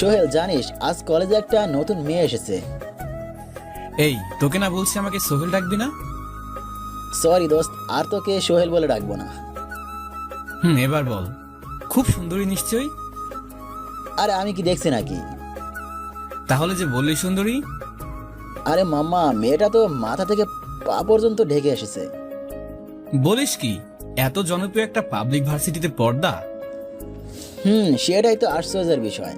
সোহেল, জানিস আজ কলেজে একটা নতুন মেয়ে এসেছে। এই তোকে না বলছি আমাকে সোহেল ডাকবি না? সরি দোস্ত, আর তোকে সোহেল বলে ডাকবো না। এবার বল। খুব সুন্দরী নিশ্চয়ই? আরে আমি কি দেখছি নাকি? তাহলে যে বললি সুন্দরী। আরে মাম্মা, মেয়েটা তো মাথা থেকে পা পর্যন্ত ঢেকে এসেছে। বলিস কি, এত জনপ্রিয় একটা পাবলিক ভার্সিটিতে পর্দা? সেটাই তো আশ্চর্যের বিষয়।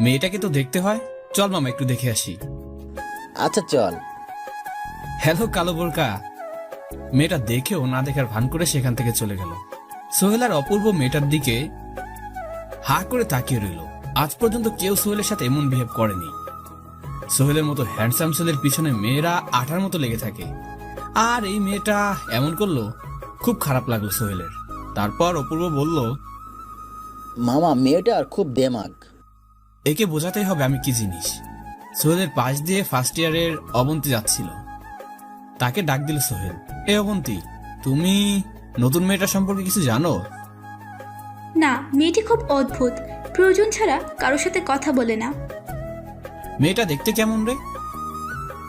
মেয়েটাকে তো দেখতে হয়, চল মামা একটু দেখে আসি। আচ্ছা চল। হ্যালো কালো বোরকা। মেয়েটা দেখেও না দেখার ভান করে সেখান থেকে চলে গেল। সোহেল আর অপূর্ব মেয়েটার দিকে হা করে তাকিয়ে রইল। আজ পর্যন্ত কেউ সোহেলের সাথে এমন বিহেভ করেনি। সোহেলের মতো হ্যান্ডসাম ছেলের পিছনে মেয়েরা আঠার মতো লেগে থাকে, আর এই মেয়েটা এমন করলো। খুব খারাপ লাগলো সোহেলের। তারপর অপূর্ব বলল, মামা, মেয়েটার খুব দেমাগ। একে বোঝাতেই হবে আমি কি জিনিস। সোহেলের পাশ দিয়ে ফার্স্ট ইয়ারের অবন্তী যাচ্ছিল, তাকে ডাক দিল সোহেল। এ অবন্তী, তুমি নতুন মেয়েটা সম্পর্কে কিছু জানো? না, মেয়েটি খুব অদ্ভুত, প্রয়োজন ছাড়া কারোর সাথে কথা বলে না। মেয়েটা দেখতে কেমন রে?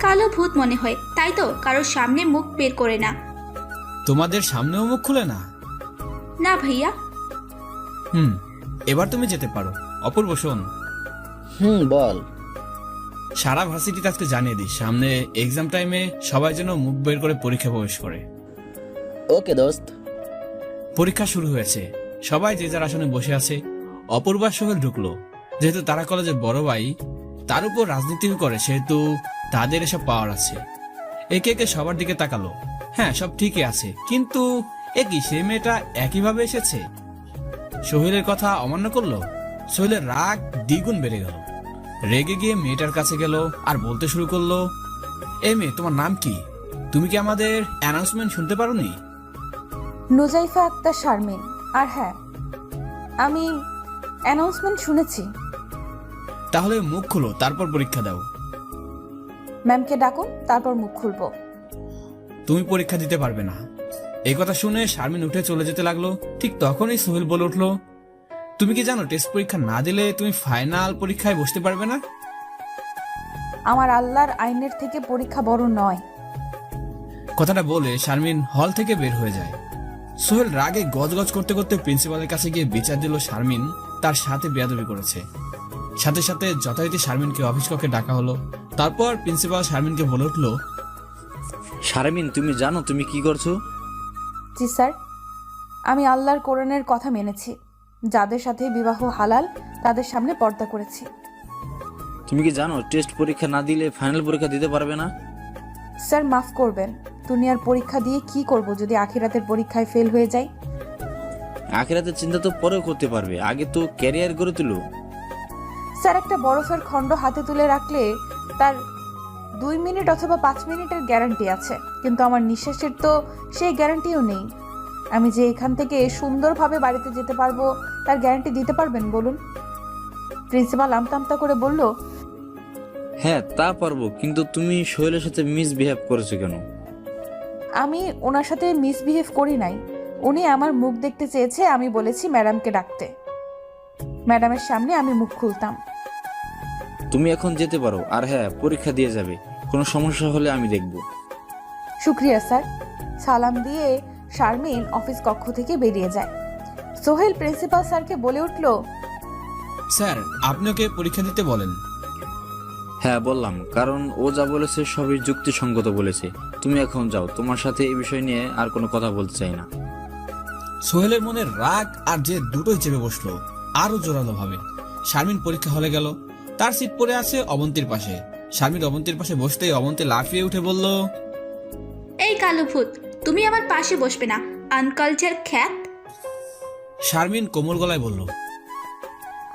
কালো ভূত মনে হয়, তাই তো কারোর সামনে মুখ বের করে না। তোমাদের সামনেও মুখ খুলে না? না ভাইয়া। এবার তুমি যেতে পারো। অপূর্ব শোন, বল। সারা ভার্সিটিতে আজকে জানিয়ে দিস, সামনে এক্সাম টাইমে সবাই যেন মুখ বের করে পরীক্ষা প্রবেশ করে। ওকে দোস্ত। পরীক্ষা শুরু হয়েছে, সবাই যে যার আসনে বসে আছে। অপূর্বা সোহেল ঢুকলো। যেহেতু তারা কলেজের বড় ভাই, তার উপর রাজনীতিও করে, সেহেতু তাদের এসব পাওয়ার আছে। একে একে সবার দিকে তাকালো। হ্যাঁ, সব ঠিকই আছে, কিন্তু একই সে মেয়েটা একইভাবে এসেছে। সোহেলের কথা অমান্য করলো। সোহেলের রাগ দ্বিগুণ বেড়ে গেল। রেগে গিয়ে মেয়েটার কাছে গেল আর বলতে শুরু করলো, এ মেয়ে, তোমার নাম কি? তুমি কি আমাদের অ্যানাউন্সমেন্ট শুনতে পারোনি? নুজাইফা আক্তার শারমিন। আর হ্যাঁ, আমি অ্যানাউন্সমেন্ট শুনেছি। তাহলে মুখ খুলো, তারপর পরীক্ষা দাও। ম্যামকে ডাকুন, তারপর মুখ খুলবো। তুমি পরীক্ষা দিতে পারবে না। এই কথা শুনে শারমিন উঠে চলে যেতে লাগলো। ঠিক তখনই সোহেল বলে উঠলো, তুমি কি জানো টেস্ট পরীক্ষা না দিলে তুমি ফাইনাল পরীক্ষায় বসতে পারবে না? আমার আল্লাহর আইনের থেকে পরীক্ষা বড় নয়। কথাটা বলে শারমিন হল থেকে বের হয়ে যায়। সোহেল রাগে গজগজ করতে করতে প্রিন্সিপালের কাছে গিয়ে বিচার দিল শারমিন তার সাথে বেয়াদবি করেছে। সাথে সাথে যথারীতি শারমিনকে অফিস কক্ষে ডাকা হলো। তারপর প্রিন্সিপাল শারমিনকে বলে উঠলো, শারমিন, তুমি জানো তুমি কি করছো? জি স্যার, আমি আল্লাহর কোরআনের কথা মেনেছি। যাদের সাথে বিবাহ হালাল তাদের সামনে পর্দা করেছি। তুমি কি জানো টেস্ট পরীক্ষা না দিলে ফাইনাল পরীক্ষা দিতে পারবে না? স্যার মাফ করবেন, দুনিয়ার পরীক্ষা দিয়ে কি করব যদি আখিরাতের পরীক্ষায় ফেল হয়ে যাই? আখিরাতের চিন্তা তো পরেও করতে পারবে, আগে তো ক্যারিয়ার গড়ে তুলো। স্যার, একটা বরফের খণ্ড হাতে তুলে রাখলে তার 2 মিনিট অথবা 5 মিনিটের গ্যারান্টি আছে, কিন্তু আমার নিঃশ্বাসের তো সেই গ্যারান্টিও নেই। আমি যে এখান থেকে সুন্দরভাবে বাড়িতে যেতে পারবো তার গ্যারান্টি দিতে পারবেন বলুন? প্রিন্সিপাল আমতা আমতা করে বলল, হ্যাঁ তা পারবো, কিন্তু তুমি সোহেলের সাথে মিসবিহেভ করেছো কেন? আমি ওনার সাথে মিসবিহেভ করি নাই। উনি আমার মুখ দেখতে চেয়েছে, আমি বলেছি ম্যাডামকে ডাকতে। ম্যাডামের সামনে আমি মুখ খুলতাম। তুমি এখন যেতে পারো, আর হ্যাঁ, পরীক্ষা দিয়ে যাবে। কোনো সমস্যা হলে আমি দেখব। শুক্রিয়া স্যার। সালাম দিয়ে শারমিন অফিস কক্ষ থেকে বেরিয়ে যায়। সোহেল প্রিন্সিপাল স্যারকে বলে উঠল, স্যার আপনি ওকে পরীক্ষা দিতে বলেন। হ্যাঁ বললাম, কারণ ও যা বলেছে সবই যুক্তিসঙ্গত বলেছে। তুমি এখন যাও, তোমার সাথে এই বিষয় নিয়ে আর কোনো কথা বলতে চাই না। সোহেলের মনে রাগ আর যে দুটোই চেপে বসলো আরো জোরালো ভাবে। শারমিন পরীক্ষা হলে গেল। তার সিট পড়ে আছে অবন্তীর পাশে। শারমিন অবন্তীর পাশে বসতেই অবন্তী লাফিয়ে উঠে বলল, এই কালো ভূত, তুমি আমার পাশে বসবে না, আনকালচার খ্যাত। শারমিন কোমল গলায় বলল,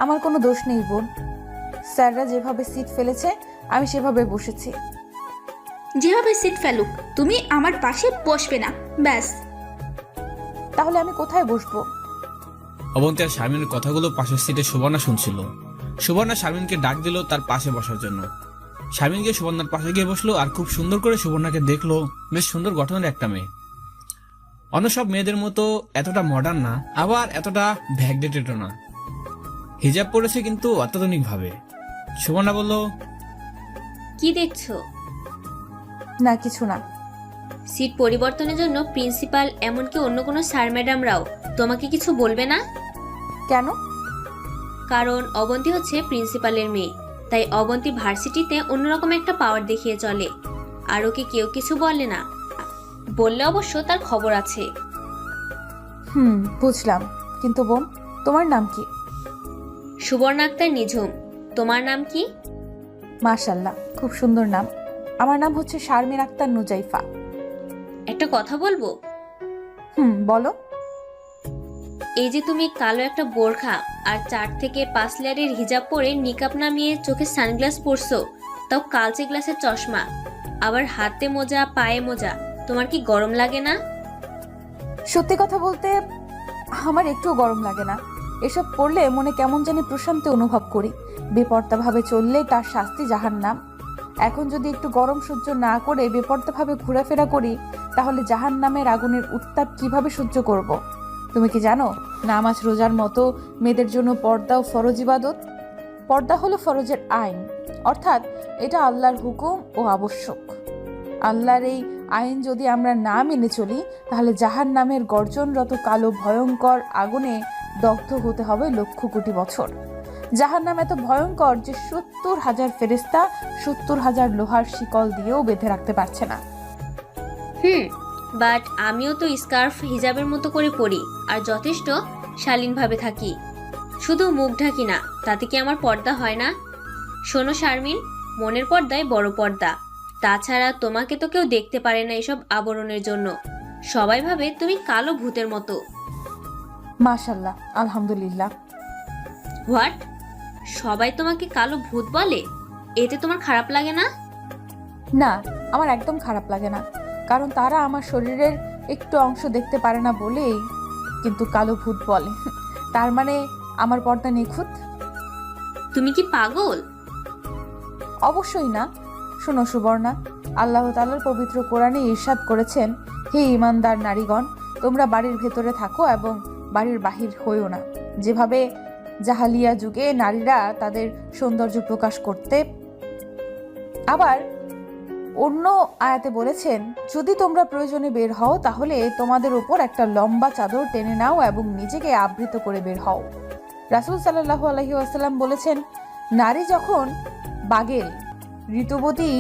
আমার কোনো দোষ নেই বোন। স্যাররা যেভাবে সিট ফেলেছে আমি সেভাবে বসেছি। যেভাবে সিট ফেলুক, তুমি আমার পাশে বসবে না, ব্যাস। তাহলে আমি কোথায় বসবো? অবন্তী আর শারমিনের কথাগুলো পাশের সিটে সুবর্ণা শুনছিল। সুবর্ণা শারমিনকে ডাক দিল তার পাশে বসার জন্য। শারমিন গিয়ে সুবর্ণার পাশে গিয়ে বসলো আর খুব সুন্দর করে সুবর্ণাকে দেখলো। বেশ সুন্দর গঠনের একটা মেয়ে। অন্য সব মেয়েদের মতো এতটা মডার্ন না, আবার এতটা ভ্যাকডেটেডও না। হিজাব পরেছে কিন্তু অত্যাধুনিক ভাবে। সুবর্ণা বলল, কি দেখছো? না কিছু না। সিট পরিবর্তনের জন্য প্রিন্সিপাল এমনকি অন্য কোনো স্যার ম্যাডামরাও তোমাকে কিছু বলবে না? কেন? কারণ অবন্তী হচ্ছে প্রিন্সিপালের মেয়ে, তাই অবন্তী ভার্সিটিতে অন্যরকম একটা পাওয়ার দেখিয়ে চলে। আর ওকে কেউ কিছু বলে না, বললে অবশ্য তার খবর আছে। বুঝলাম। কিন্তু বোন, তোমার নাম কি? সুবর্ণা আক্তার নিঝুম। তোমার নাম কি? মাশাল্লাহ, খুব সুন্দর নাম। আমার নাম হচ্ছে শারমিন আক্তার নুজাইফা। একটা কথা বলবো? বলো। এই যে তুমি কালো একটা বোরখা আর 4 থেকে 5 লেয়ারের হিজাব পরে নিকাব নামিয়ে চোখে সানগ্লাস পরছো, তাও কালচে গ্লাসের চশমা, আবার হাতে মোজা পায়ে মোজা, তোমার কি গরম লাগে না? সত্যি কথা বলতে আমার একটুও গরম লাগে না। এসব পড়লে মনে কেমন জানি প্রশান্তি অনুভব করি। বেপর্দাভাবে চললে তার শাস্তি জাহান্নাম। এখন যদি একটু গরম সহ্য না করে বেপর্দাভাবে ঘোরাফেরা করি, তাহলে জাহান্নামের আগুনের উত্তাপ কিভাবে সহ্য করব? তুমি কি জানো, নামাজ রোজার মতো মেয়েদের জন্য পর্দাও ফরজ ইবাদত। পর্দা হলো ফরজের আইন, অর্থাৎ এটা আল্লাহর হুকুম ও আবশ্যক। আল্লাহর এই আইন যদি আমরা না মেনে চলি, তাহলে জাহান্নামের গর্জনরত কালো ভয়ঙ্কর আগুনে দগ্ধ হতে হবে লক্ষ কোটি বছর। জাহান্নাম এত ভয়ঙ্কর যে 70,000 ফেরেশতা 70,000 লোহার শিকল দিয়েও বেঁধে রাখতে পারছে না। বাট আমিও তো স্কার্ফ হিজাবের মতো করে পরি আর যথেষ্ট শালীনভাবে থাকি, শুধু মুখ ঢাকি না। তাতে কি আমার পর্দা হয় না? শোনো শারমিন, মনের পর্দায় বড় পর্দা। তাছাড়া তোমাকে তো কেউ দেখতে পারে না এসব আবরণের জন্য। সবাই ভাবে তুমি কালো ভূতের মতো। মাশাল্লাহ, আলহামদুলিল্লাহ। হোয়াট? সবাই তোমাকে কালো ভূত বলে? এতে তোমার খারাপ লাগে না? না, আমার একদম খারাপ লাগে না, কারণ তারা আমার শরীরের একটু অংশ দেখতে পারে না বলেই কিন্তু কালো ভূত বলে। তার মানে আমার পর্দা নিখুঁত? তুমি কি পাগল? অবশ্যই না। শোনো সুবর্ণা, আল্লাহ তাআলার পবিত্র কোরআনে ইরশাদ করেছেন, হে ঈমানদার নারীগণ, তোমরা বাড়ির ভেতরে থাকো এবং বাড়ির বাহির হইও না। যেভাবে জাহালিয়া যুগে নারীরা তাদের সৌন্দর্য প্রকাশ করতে। আবার অন্য আয়াতে বলেছেন, যদি তোমরা প্রয়োজনে বের হও তাহলে তোমাদের উপর একটা লম্বা চাদর টেনে নাও এবং নিজেকে আবৃত করে বের হও। রাসূল সাল্লাল্লাহু আলাইহি ওয়াসাল্লাম বলেছেন, নারী যখন বাগেল ঋতুবতী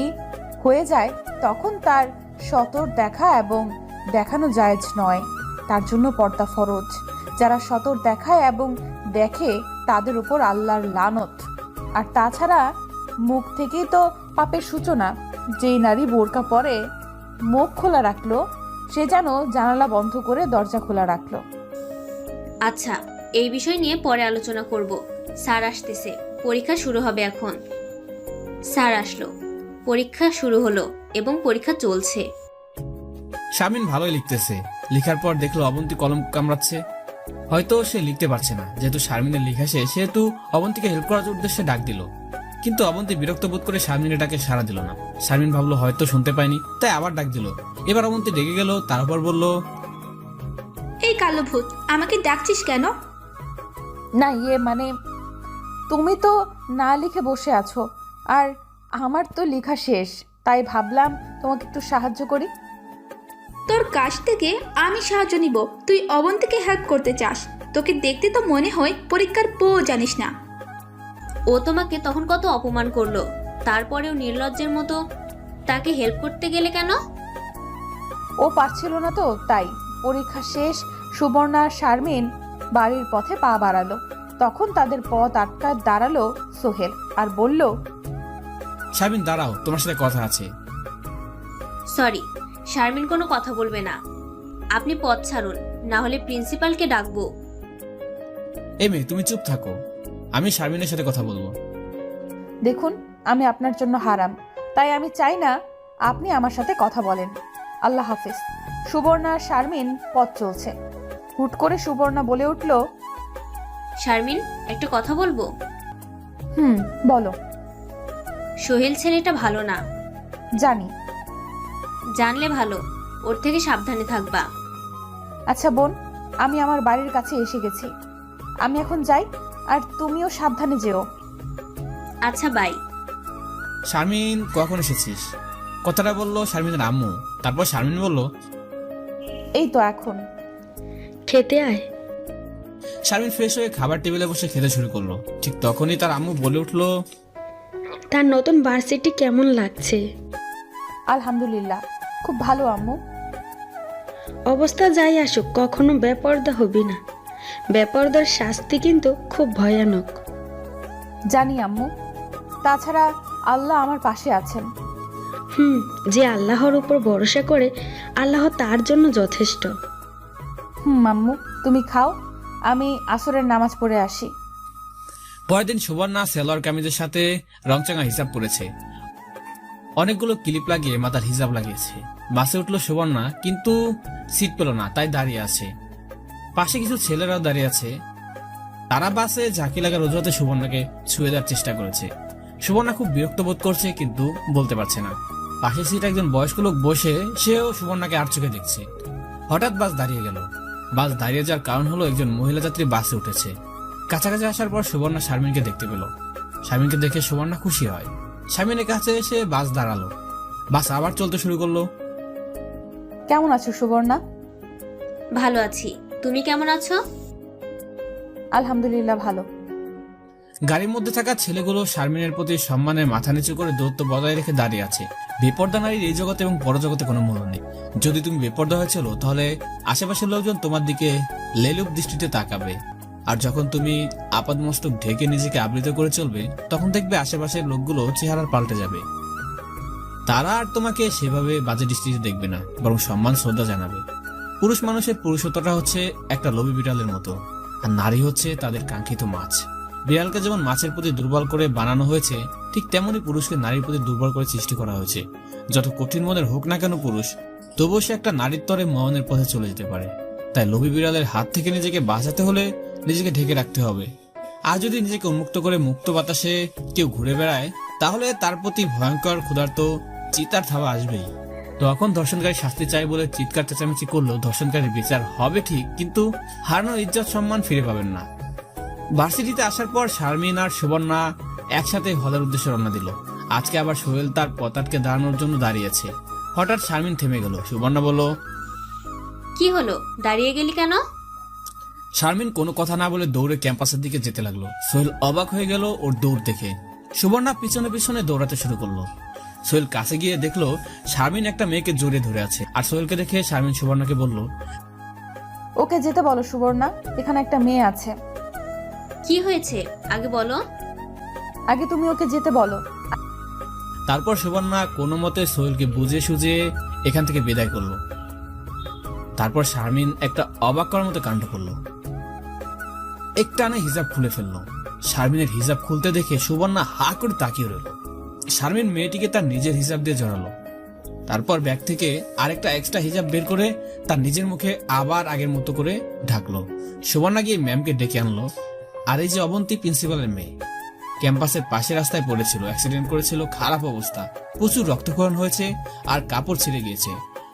হয়ে যায় তখন তার সতর দেখা এবং দেখানো জায়েজ নয়। তার জন্য পর্দা ফরজ। যারা সতর দেখায় এবং দেখে তাদের উপর আল্লাহর লানত। আর তাছাড়া মুখ থেকেই তো পাপের সূচনা। যেই নারী বোরকা পরে মুখ খোলা রাখলো, সে যেন জানালা বন্ধ করে দরজা খোলা রাখলো। আচ্ছা, এই বিষয় নিয়ে পরে আলোচনা করব। স্যার আসতেছে, পরীক্ষা শুরু হবে এখন। স্যার আসলো, পরীক্ষা শুরু হলো এবং পরীক্ষা চলছে। শারমিন ভালোই লিখতেছে। লেখার পর দেখলো অবন্তী কলম কামড়াচ্ছে। হয়তো সে লিখতে পারছে না। যেহেতু শারমিনের লেখা শেষ, সেহেতু অবন্তীকে হেল্প করার উদ্দেশ্যে ডাক দিল। কিন্তু অবন্তী বিরক্ত বোধ করে শারমিনের ডাকে সাড়া দিল না। শারমিন ভাবলো হয়তো শুনতে পায়নি, তাই আবার ডাক দিল। এবার অবন্তী রেগে গেল, তারপর বলল, এই কালো ভূত, আমাকে ডাকছিস কেন? না মানে তুমি তো না লিখে বসে আছো, আর আমার তো লেখা শেষ, তাই ভাবলাম তোমাকে একটু সাহায্য করি। তোর কাছ থেকে আমি সাহায্য নিব? তুই অবন্তীকে হেল্প করতে চাস? তোকে দেখতে তো মনে হয় পরীক্ষার জানিস না। ও তোমাকে তখন কত অপমান করলো, তারপরেও নির্লজ্জের মতো তাকে হেল্প করতে গেলে কেন? ও পারছিল না তো তাই। পরীক্ষা শেষ, সুবর্ণা আর শারমিন বাড়ির পথে পা বাড়ালো। তখন তাদের পথ আটকা দাঁড়ালো সোহেল আর বলল, শারমিন দাঁড়াও, তোমার সাথে কথা আছে। সরি, শারমিন কোনো কথা বলবে না। আপনি পথ ছাড়ুন, না হলে প্রিন্সিপালকে ডাকবো। এই মেয়ে, তুমি চুপ থাকো, আমি শারমিনের সাথে কথা বলবো। দেখুন, আমি আপনার জন্য হারাম, তাই আমি চাই না আপনি আমার সাথে কথা বলেন। আল্লাহ হাফিজ। সুবর্ণা আর শারমিন পথ চলছে। হুট করে সুবর্ণা বলে উঠল, শারমিন, একটা কথা বলবো? বলো। সোহেল ছেলেটা ভালো না। জানি। জানলে ভালো, ওর থেকে সাবধানে থাকবা। আচ্ছা বোন, আমি আমার বাড়ির কাছে এসে গেছি। আমি এখন যাই, আর তুমিও সাবধানে যেও। আচ্ছা বাই। শারমিন, কখন এসেছিস? কথাটা বললো শারমিনের আম্মু। তারপর শারমিন বলল, এই তো এখন। খেতে আয়। শারমিন ফ্রেশ হয়ে খাবার টেবিলে বসে খেতে শুরু করলো। ঠিক তখনই তার আম্মু বলে উঠলো, তার নতুন ভার্সিটি কেমন লাগছে? আলহামদুলিল্লাহ, খুব ভালো আম্মু। অবস্থা যাই আসুক, কখনো বেপরদা হবি না। বেপরদার শাস্তি কিন্তু খুব ভয়ানক। জানি আম্মু, তাছাড়া আল্লাহ আমার পাশে আছেন। যে আল্লাহর উপর ভরসা করে, আল্লাহ তার জন্য যথেষ্ট। আম্মু, তুমি খাও, আমি আসরের নামাজ পড়ে আসি। পরের দিন সুবর্ণা সেলোয়ার কামিজের সাথে রংচাঙা হিসাব পরেছে। অনেকগুলো ক্লিপ লাগিয়ে মাথার হিজাব লাগিয়েছে। বাসে উঠলো সুবর্ণা, কিন্তু সিট পেল না, তাই দাঁড়িয়ে আছে। পাশে কিছু ছেলেরাও দাঁড়িয়ে আছে। তারা বাসে ঝাঁকি লাগার অজুহাতে সুবর্ণাকে ছুঁয়ে দেওয়ার চেষ্টা করেছে। সুবর্ণা খুব বিরক্ত বোধ করছে, কিন্তু বলতে পারছে না। পাশের সিটে একজন বয়স্ক লোক বসে, সেও সুবর্ণাকে আর চোখে দেখছে। হঠাৎ বাস দাঁড়িয়ে গেল। বাস দাঁড়িয়ে যাওয়ার কারণ হলো একজন মহিলা যাত্রী বাসে উঠেছে। কাছাকাছি আসার পর সুবর্ণা শারমিনকে দেখতে পেল। শারমিনকে দেখে সুবর্ণা খুশি হয়। শারমিনের কাছে এসে বাস দাঁড়ালো। বাস আবার চলতে শুরু করলো। কেমন আছো সুবর্ণা? ভালো আছি, তুমি কেমন আছো? আলহামদুলিল্লাহ ভালো। গাড়ির মধ্যে থাকা ছেলেগুলো শারমিনের প্রতি সম্মানের মাথা নিচু করে দূরত্ব বজায় রেখে দাঁড়িয়ে আছে। বেপর্দা নারীর এই জগতে এবং পরজগতে কোনো মূল্য নেই। যদি তুমি বেপর্দা হয়েছিল, তাহলে আশেপাশের লোকজন তোমার দিকে লেলুপ দৃষ্টিতে তাকাবে। আর যখন তুমি আপাদমস্তক ঢেকে নিজেকে আবৃত করে চলবে, তখন দেখবে আশেপাশের লোকগুলো চেহারার পাল্টে যাবে। তারা আর তোমাকে সেভাবে বাজে দৃষ্টিতে দেখবে না, বরং সম্মান শ্রদ্ধা জানাবে। পুরুষ মানুষের পুরুষত্বটা হচ্ছে একটা লোভী বিড়ালের মতো, আর নারী হচ্ছে তাদের কাঙ্ক্ষিত মাছ। বিড়ালকে যেমন মাছের প্রতি দুর্বল করে বানানো হয়েছে, ঠিক তেমনি পুরুষকে নারীর প্রতি দুর্বল করে সৃষ্টি করা হয়েছে। যত কঠিন মনের হোক না কেন পুরুষ, তবুও সে একটা নারীর তরে মরণের পথে চলে যেতে পারে। তাই লোভী বিড়ালের হাত থেকে নিজেকে বাঁচাতে হলে নিজেকে ঢেকে রাখতে হবে। আর যদি নিজেকে উন্মুক্ত করে মুক্ত বাতাসে কেউ ঘুরে বেড়ায়, তাহলে তার প্রতি ভয়ঙ্কর ক্ষুধার্ত চিতার থাবা আসবেই। তখন ধর্ষণকারী শাস্তি চাই বলে চিৎকার চেঁচামেচি করলেও ধর্ষণকারীর বিচার হবে ঠিক, কিন্তু হারানো ইজ্জত সম্মান ফিরে পাবেন না। ভার্সিটিতে আসার পর শারমিন আর সুবর্ণা একসাথে হলের উদ্দেশ্যে রওনা দিল। আজকে আবার সোহেল তার পথ আটকে দাঁড়ানোর জন্য দাঁড়িয়েছে। হঠাৎ শারমিন থেমে গেল। সুবর্ণা বলল, কি হলো, দাঁড়িয়ে গেলি কেন? শারমিন কোনো কথা না বলে দৌড়ে ক্যাম্পাসের দিকে যেতে লাগলো। সোহেল অবাক হয়ে গেল ওর দৌড় দেখে। সুবর্ণা পিছনে পিছনে দৌড়াতে শুরু করলো। সোহেল কাছে গিয়ে দেখলো শারমিন একটা মেয়েকে জড়িয়ে ধরে আছে। আর সোহেলকে দেখে শারমিন সুবর্ণাকে বলল, ওকে যেতে বলো সুবর্ণা, এখানে একটা মেয়ে আছে। কি হয়েছে আগে বলো। আগে তুমি ওকে যেতে বলো। তারপর সুবর্ণা কোনো মতে সোহেলকে বুঝে সুঝে এখান থেকে বিদায় করলো। তারপর শারমিন একটা অবাক করার মতো কাণ্ড করলো। একটানে হিজাব খুলে ফেললো। শারমিনের হিজাব খুলতে দেখে সুবর্ণা হা করে তাকিয়ে রইল। শারমিন মেয়েটিকে তার নিজের হিজাব দিয়ে জড়ালো। তারপর ব্যাগ থেকে আরেকটা এক্সট্রা হিজাব বের করে তার নিজের মুখে আবার আগের মতো করে ঢাকলো। সুবর্ণা গিয়ে ম্যামকে ডেকে আনলো। আর এই যে অবন্তী, প্রিন্সিপালের মেয়ে, ক্যাম্পাসের পাশে রাস্তায় পড়েছিল, অ্যাক্সিডেন্ট করেছিল, খারাপ অবস্থা, প্রচুর রক্তক্ষরণ হয়েছে আর কাপড় ছিঁড়ে গিয়েছে।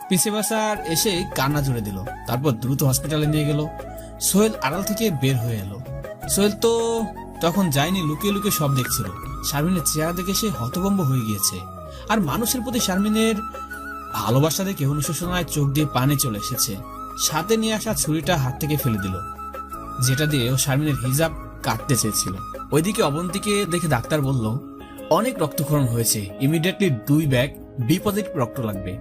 প্রিন্সিপাল স্যার এসে কান্না জুড়ে দিল। তারপর দ্রুত হসপিটালে নিয়ে গেল। সোহেল আড়াল থেকে বের হয়ে এলো। সোহেল তো তখন যায়নি, লুকিয়ে লুকিয়ে সব দেখছিল। শারমিনের চেহারা দেখে সে হতভম্ব হয়ে গিয়েছে। আর মানুষের প্রতি শারমিনের ভালোবাসা দেখে অনুশোচনায় চোখ দিয়ে পানি চলে এসেছে। সাথে নিয়ে আসা ছুরিটা হাত থেকে ফেলে দিল, যেটা দিয়ে ও শারমিনের হিজাব কাটতে চেয়েছিল। ওইদিকে অবন্তীকে দেখে ডাক্তার বলল, অনেক রক্তক্ষরণ হয়েছে, ইমিডিয়েটলি 2 ব্যাগ বি পজিটিভ রক্ত লাগবে।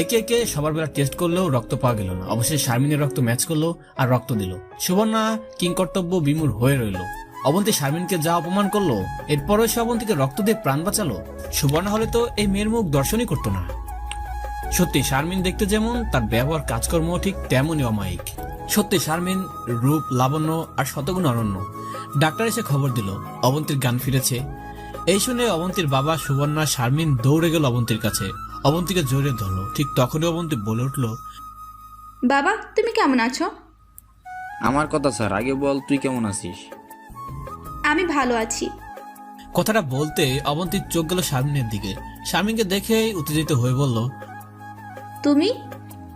একে একে সবার বেলা টেস্ট করলেও রক্ত পাওয়া গেল না। অবশ্যই শারমিনের রক্ত ম্যাচ করলো আর রক্ত দিল। সুবর্ণা কিংকর্তব্য বিমূঢ় হয়ে রইল। অবন্তী শারমিনকে যা অপমান করলো, এরপরও সে অবন্তীকে রক্ত দিয়ে প্রাণ বাঁচালো। সুবর্ণা হলে তো এই মেয়ের মুখ দর্শনই করতো না। সত্যি শারমিন দেখতে যেমন, তার ব্যবহার কাজকর্ম ঠিক তেমনই অমায়িক। সত্যি শারমিন রূপ, লাবণ্য আর শতগুণ অনন্য। ডাক্তার এসে খবর দিল অবন্তীর জ্ঞান ফিরেছে। এই শুনে অবন্তীর বাবা সুবর্ণা শারমিন দৌড়ে গেল অবন্তীর কাছে, অবন্তীকে জড়িয়ে ধরলো। ঠিক তখনই অবন্তী বলে উঠল, বাবা তুমি কেমন আছো? আমার কথা স্যার, আগে বল তুই কেমন আছিস? আমি ভালো আছি। কথাটা বলতে অবন্তীর চোখ গেল শারমিনের দিকে। শারমিনকে দেখেই উত্তেজিত হয়ে বলল, তুমি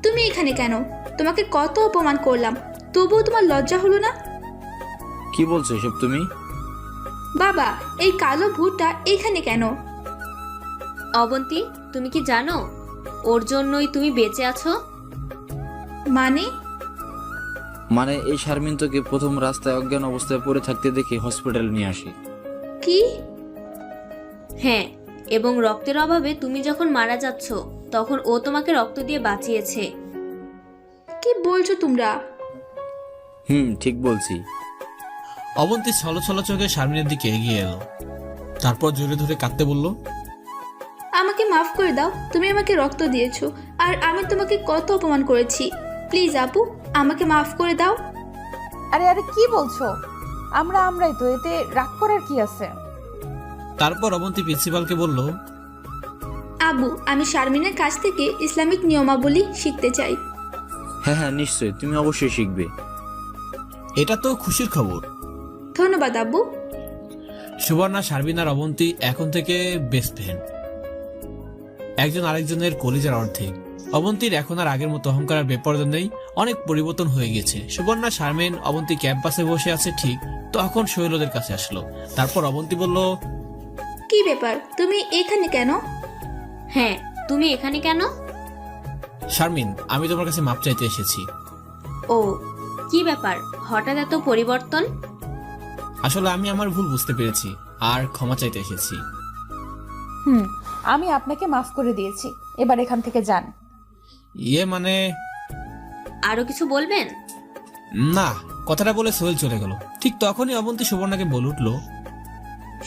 তুমি এখানে কেন? তোমাকে কত অপমান করলাম, তবুও তোমার লজ্জা হলো না? কি বলছো এসব তুমি? বাবা, এই কালো ভূতটা এখানে কেন? অবন্তী, তুমি কি জানো ওর জন্যই তুমি বেঁচে আছো? মানে? মানে এই শারমিন তোকে প্রথম রাস্তায় অজ্ঞান অবস্থায় পড়ে থাকতে দেখে হসপিটালে নিয়ে আসি। কি? হ্যাঁ, এবং রক্তের অভাবে তুমি যখন মারা যাচ্ছ তখন ও তোমাকে রক্ত দিয়ে বাঁচিয়েছে। কি বলছো তোমরা? ঠিক বলছি। অবন্তী ছলো ছলো চোখে শারমিনের দিকে এগিয়ে এলো, তারপর জোরে ধরে কাঁদতে বলল, আমাকে মাফ করে দাও, তুমি আমাকে রক্ত দিয়েছো আর আমি তোমাকে কত অপমান করেছি। প্লিজ আপু, আমাকে মাফ করে দাও। আরে আরে কি বলছো? আমরাই তো, এতে রাগ করার কি আছে? তারপর অবন্তী প্রিন্সিপালকে বলল, আবু, আমি শারমিনের কাছ থেকে ইসলামিক নিয়মাবলী শিখতে চাই। হ্যাঁ নিশ্চয়ই, তুমি অবশ্যই শিখবে। এটা তো খুশির খবর। ধন্যবাদ আব্বু। সুবর্ণা, শারমিন আর অবন্তী এখন থেকে বেস্ট ফ্রেন্ড, একজন আরেকজনের কলিজার অর্ধেক। অবন্তীর এখন আর আগের মতো অহংকার আর বেপরদা নেই, অনেক পরিবর্তন হয়ে গেছে। সুবর্ণা, শারমিন, অবন্তী ক্যাম্পাসে বসে আছে ঠিক তখন সোহেল ওদের কাছে আসলো। তারপর অবন্তী বলল, কি ব্যাপার, তুমি এখানে কেন? হ্যাঁ, তুমি এখানে কেন? শারমিন, আমি তোমার কাছে মাপ চাইতে এসেছি। ও, কি ব্যাপার, হঠাৎ এত পরিবর্তন? আসলে আমি আমার ভুল বুঝতে পেরেছি আর ক্ষমা চাইতে এসেছি। আমি আপনাকে মাফ করে দিয়েছি, এবার এখান থেকে যান। মানে আরো কিছু বলবেন? না, কথাটা বলে সোহেল চলে গেল। ঠিক তখনই অবন্তী সুবর্ণাকে বলে উঠল,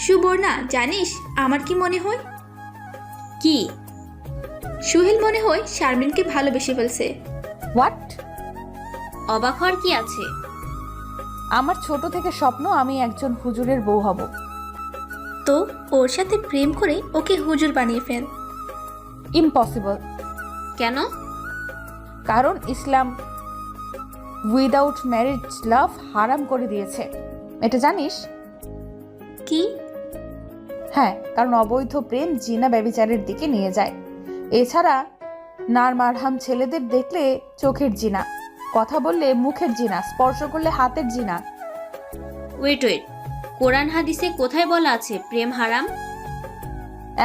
সুবর্ণা, জানিস আমার কি মনে হয়? কি? সোহেল মনে হয় শারমিনকে ভালোবেসে ফেলছে। হোয়াট? অবাক হওয়ার কি আছে? আমার ছোট থেকে স্বপ্ন আমি একজন হুজুরের বউ হব। তো ওর সাথে প্রেম করে ওকে হুজুর বানিয়ে ফেল। ইম্পসিবল। কেন? কারণ ইসলাম উইদাউট ম্যারেজ লাভ হারাম করে দিয়েছে, এটা জানিস? কি? হ্যাঁ, কারণ অবৈধ প্রেম জিনা ব্যভিচারের দিকে নিয়ে যায়। এছাড়া নার মারহাম ছেলেদের দেখলে চোখের জিনা, কথা বললে মুখের জিনা, স্পর্শ করলে হাতের জিনা। ওয়েট, কোরআন হাদিসে কোথায় বলা আছে প্রেম হারাম?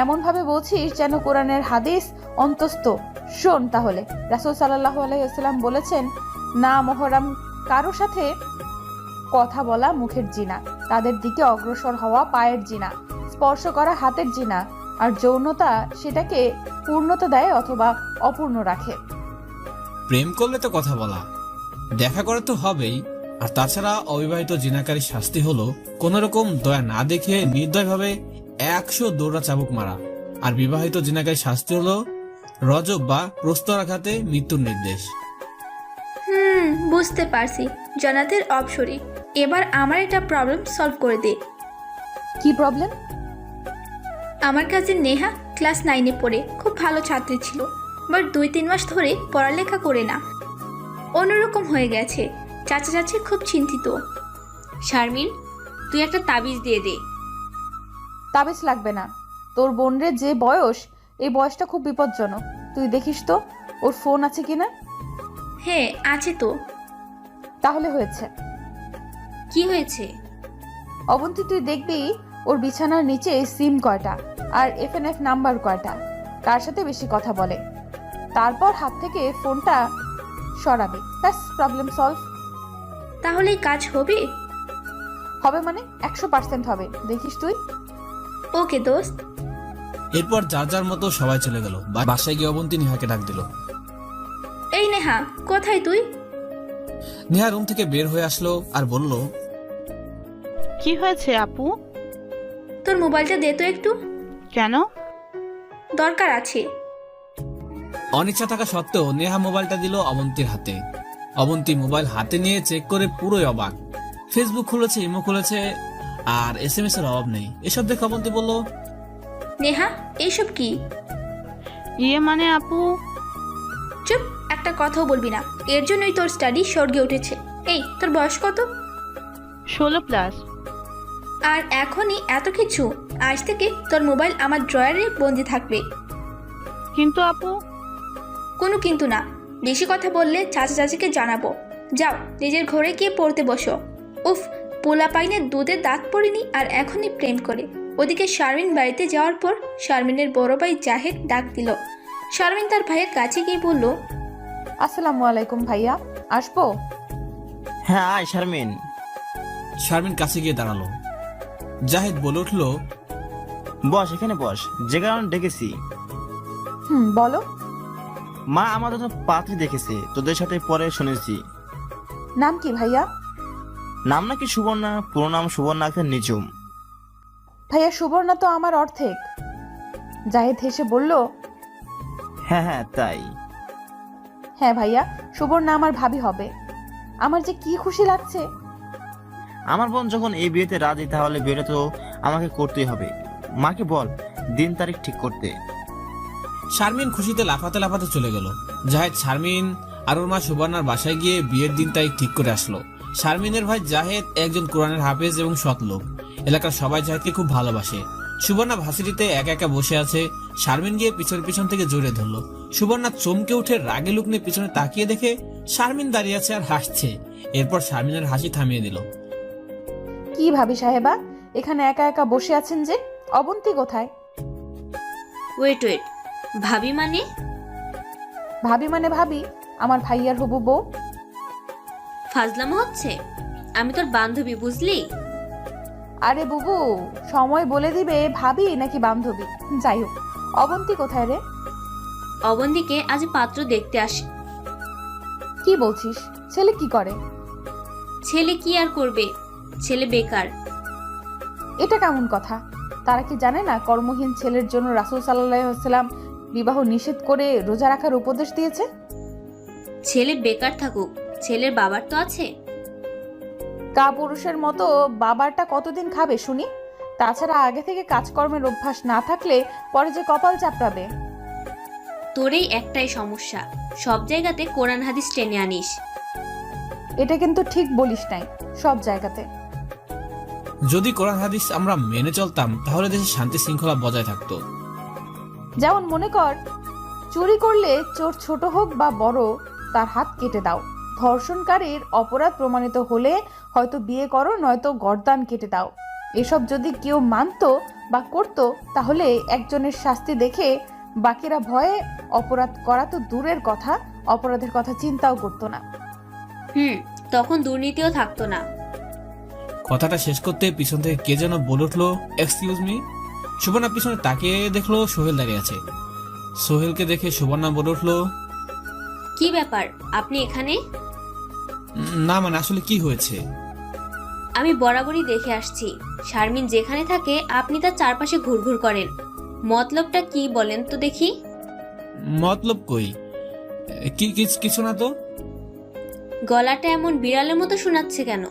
এমনভাবে বলছিস যেন কোরআনের হাদিস অন্তস্থ। শোন তাহলে, রাসূল সাল্লাল্লাহু আলাইহি ওয়াসাল্লাম বলেছেন, না মহরম কারো সাথে কথা বলা মুখের জিনা, তাদের দিকে অগ্রসর হওয়া পায়ের জিনা, স্পর্শ করা হাতের জিনা, আর যৌনতা সেটাকে পূর্ণতা দেয় অথবা অপূর্ণ রাখে। প্রেম করলে তো কথা বলা, দেখা করে তো হবেই। আর তাছাড়া অবিবাহিত জিনাকারী শাস্তি হলো কোন রকম দয়া না দেখে নির্দয়ভাবে 100 দৌড়া চাবুক মারা। আর বিবাহিত জিনাকারী শাস্তি হলো রজব বা প্রস্তরাঘাতে মৃত্যুর নির্দেশ। বুঝতে পারছি, জান্নাতের অপসরি। এবার আমার একটা প্রবলেম সলভ করে দে। কি প্রবলেম? আমার কাছে নেহা ক্লাস 9-এ পড়ে, খুব ভালো ছাত্রী ছিল, বাট 2-3 মাস ধরে পড়ালেখা করে না, অন্যরকম হয়ে গেছে। চাচা চাচি খুব চিন্তিত। শারমিন, তুই একটা তাবিজ দিয়ে দে। তাবিজ লাগবে না, তোর বোনের যে বয়স, এই বয়সটা খুব বিপজ্জনক। তুই দেখিস তো ওর ফোন আছে কিনা। হ্যাঁ আছে তো। তাহলে হয়েছে। কি হয়েছে? অবন্তী, তুই দেখবি ওর বিছানার নিচে সিম কয়টা আর FNF নাম্বার কয়টা, কার সাথে বেশি কথা বলে। তারপর হাত থেকে ফোনটা সরাবি, ব্যাস, প্রবলেম সলভ। তাহলে কাজ হবে? হবে মানে 100% হবে, দেখিস তুই। ওকে দোস্ত। এরপর যার যার মতো সবাই চলে গেল। বাসায় গিয়ে অবন্তী নেহাকে ডাক দিল। এই নেহা, কোথায় তুই? নেহা রুম থেকে বের হয়ে আসলো আর বলল, কি হয়েছে আপু? তোর মোবাইলটা দে তো একটু, কেন? দরকার আছে। অনিচ্ছা থাকা সত্ত্বেও নেহা মোবাইলটা দিল অবন্তীর হাতে। অবন্তী মোবাইল হাতে নিয়ে চেক করে পুরোই অবাক। ফেসবুক খুলেছে, ইমো খুলেছে, আর SMS এর অভাব নেই। এসব দেখে অবন্তী বলল, নেহা, এইসব কি? মানে আপু, চুপ, একটা কথাও বলবি না, এর জন্যই তোর স্টাডি স্বর্গে উঠেছে। এই, তোর বয়স কত? 16+। আর এখনই এত কিছু? আজ থেকে তোর মোবাইল আমার ড্রয়ারে বন্দি থাকবে। কিন্তু আপু। কোনো কিন্তু না, বেশি কথা বললে চাচা চাচিকে জানাবো। যাও, নিজের ঘরে গিয়ে পড়তে বসো। উফ, পোলা পাইনের দুধে দাঁত পড়েনি আর এখনই প্রেম করে। ওদিকে শারমিন বাড়িতে যাওয়ার পর শারমিনের বড় ভাই জাহেদ ডাক দিল। শারমিন তার ভাইয়ের কাছে গিয়ে বলল, আসসালামু আলাইকুম ভাইয়া, আসবো? হ্যাঁ আয় শারমিন। শারমিন কাছে গিয়ে দাঁড়ালো। জাহেদ বলে উঠল, বস, এখানে বস, যে কারণে ডেকেছি। বলো। মা আমাদের তো পাত্রী দেখেছে, তোদের সাথে পরে শুনেছি। নাম কি ভাইয়া? নাম নাকি সুবর্ণা, পুরো নাম সুবর্ণা আক্তার নিঝুম। ভাইয়া সুবর্ণা তো আমার অর্ধেক। জাহেদ হেসে বলল, হ্যাঁ হ্যাঁ তাই। হ্যাঁ ভাইয়া, সুবর্ণা আমার ভাবি হবে। আমার যে কি খুশি লাগছে। আমার বোন যখন এই বিয়েতে রাজি, তাহলে বিয়েটা তো আমাকে করতেই হবে। মাকে বল দিন তারিখ ঠিক করতে। শারমিন খুশিতে লাফাতে লাফাতে চলে গেল। জাহেদ শারমিন আর ওর মা সুবর্ণার বাসায় গিয়ে বিয়ের দিন তারিখ ঠিক করে আসলো। শারমিনের ভাই জাহেদ একজন কোরআনের হাফেজ এবং সৎ লোক। এলাকার সবাই জাহেদকে খুব ভালোবাসে। সুবর্ণা ভাসিটিতে একা একা বসে আছে। শারমিন গিয়ে পিছন থেকে জড়িয়ে ধরলো। সুবর্ণা চমকে উঠে রাগে লুক নিয়ে পিছনে তাকিয়ে দেখে শারমিন দাঁড়িয়ে আছে আর হাসছে। এরপর শারমিনের হাসি থামিয়ে দিল। কি ভাবি সাহেবা, এখানে একা একা বসে আছেন যে? অবন্তী কোথায়? ওয়েট, ভাবি মানে? ভাবি মানে ভাবি, আমার ভাইয়ার হবু বউ। ফাজলামো হচ্ছে? আমি তোর বান্ধবী, বুঝলি? আরে বুবু, সময় বলে দিবে ভাবি নাকি বান্ধবী। যাই হোক, অবন্তী কোথায় রে? অবন্তীকে আজ পাত্র দেখতে আসে। কি বলছিস? ছেলে কি করে? ছেলে কি আর করবে, ছেলে বেকার। এটা কেমন কথা? তারা কি জানে না কর্মহীন ছেলের জন্য রাসূল সাল্লাল্লাহু আলাইহি ওয়াসাল্লাম বিবাহ নিষেধ করে রোজা রাখার উপদেশ দিয়েছে? ছেলে বেকার থাকুক, ছেলের বাবার তো আছে। কাপুরুষের মতো বাবারটা কতদিন খাবে শুনি? তাছাড়া আগে থেকে কাজকর্মের অভ্যাস না থাকলে পরে যে কপাল চাপড়াবে। তোরই একটাই সমস্যা, সব জায়গাতে কোরআন হাদিস টেনে আনিস। এটা কিন্তু ঠিক বলিস নাই, সব জায়গাতে। যদি কোরআন হাদিস আমরা মেনে চলতাম তাহলে দেশে শান্তি শৃঙ্খলা বজায় থাকতো। যেমন মনে কর, চুরি করলে চোর ছোট হোক বা বড়, তার হাত কেটে দাও। ধর্ষণকারীর অপরাধ প্রমাণিত হলে হয়তো বিয়ে করো, নয়তো গর্দান কেটে দাও। এসব যদি কেউ মানতো বা করতো, তাহলে একজনের শাস্তি দেখে বাকিরা ভয়ে অপরাধ করা তো দূরের কথা, অপরাধের কথা চিন্তাও করতো না। তখন দুর্নীতিও থাকতো না। কথাটা শেষ করতে পিছন থেকে কে যেন বলে উঠলো, এক্সকিউজ মি। সুবর্ণা পিছনে তাকিয়ে দেখলো সোহেল দাঁড়িয়ে আছে। সোহেলকে দেখে সুবর্ণা বলে উঠলো, কি ব্যাপার, আপনি এখানে? না মানে আসলে কি হয়েছে? আমি বরাবরই দেখে আসছি, শারমিন যেখানে থাকে আপনি তার চারপাশে ঘুরঘুর করেন। মতলবটা কি বলেন তো দেখি? মতলব কই? কিছু না তো। গলাটা এমন বিড়ালের মতো শোনাচ্ছে কেন?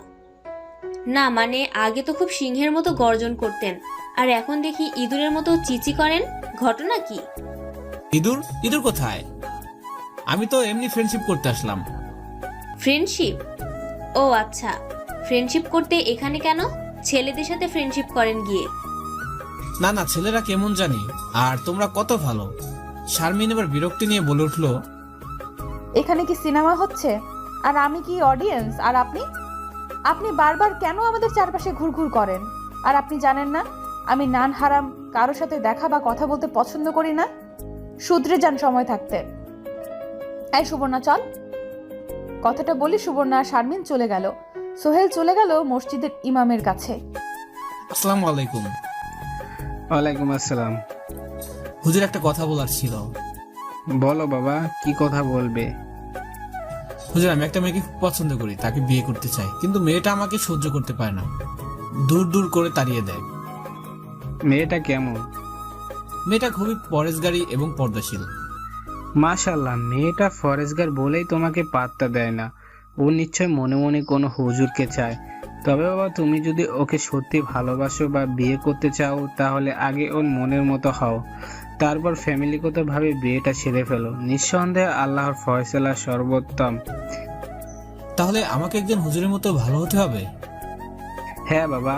না মানে আগে তো খুব সিংহের মতো গর্জন করতেন, আর এখন দেখি ইঁদুরের মতো চিচি করেন, ঘটনা কি? ইঁদুর কোথায়? আমি তো এমনি ফ্রেন্ডশিপ করতে আসলাম। ফ্রেন্ডশিপ? ও আচ্ছা, ফ্রেন্ডশিপ করতে এখানে কেন? ছেলেদের সাথে ফ্রেন্ডশিপ করেন গিয়ে। না ছেলেরা কেমন জানি, আর তোমরা কত ভালো। শারমিন এবার বিরক্তি নিয়ে বলে উঠলো, এখানে কি সিনেমা হচ্ছে? আর আমি কি অডিয়েন্স? আর আপনি বারবার কেন আমাদের চারপাশে ঘুরঘুর করেন? আর আপনি জানেন না আমি নান হারাম কারোর সাথে দেখা বা কথা বলতে পছন্দ করি না। শুধরে যান সময় থাকতে। এই সুবর্ণা চল। কথাটা বলি সুবর্ণা আর শারমিন চলে গেল। সোহেল চলে গেল মসজিদের ইমামের কাছে। আসসালামু আলাইকুম। ওয়ালাইকুম আসসালাম। হুজুর একটা কথা বলার ছিল। বলো বাবা, কি কথা বলবে? হুজুর আমি একটা মেয়েকে খুব পছন্দ করি, তাকে বিয়ে করতে চাই, কিন্তু মেয়েটা আমাকে সহ্য করতে পারে না, দূর দূর করে তাড়িয়ে দেয়। মেয়েটা কেমন? মেয়েটা খুবই পরেশগারী এবং পর্দাশীল। মাশাআল্লাহ, মেয়েটা ফরেজগার বলেই তোমাকে পাত্তা দেয় না। ও নিশ্চয় মনে মনে কোনো হুজুরকে চায়। তবে বাবা, তুমি যদি ওকে সত্যি ভালোবাসো বা বিয়ে করতে চাও, তাহলে আগে ওর মনের মতো হও, তারপর ফ্যামিলিগতভাবে বিয়েটা সেরে ফেলো। নিঃসন্দেহে আল্লাহর ফয়সালা সর্বোত্তম। তাহলে আমাকে একজন হুজুরের মতো ভালো হতে হবে? হ্যাঁ বাবা,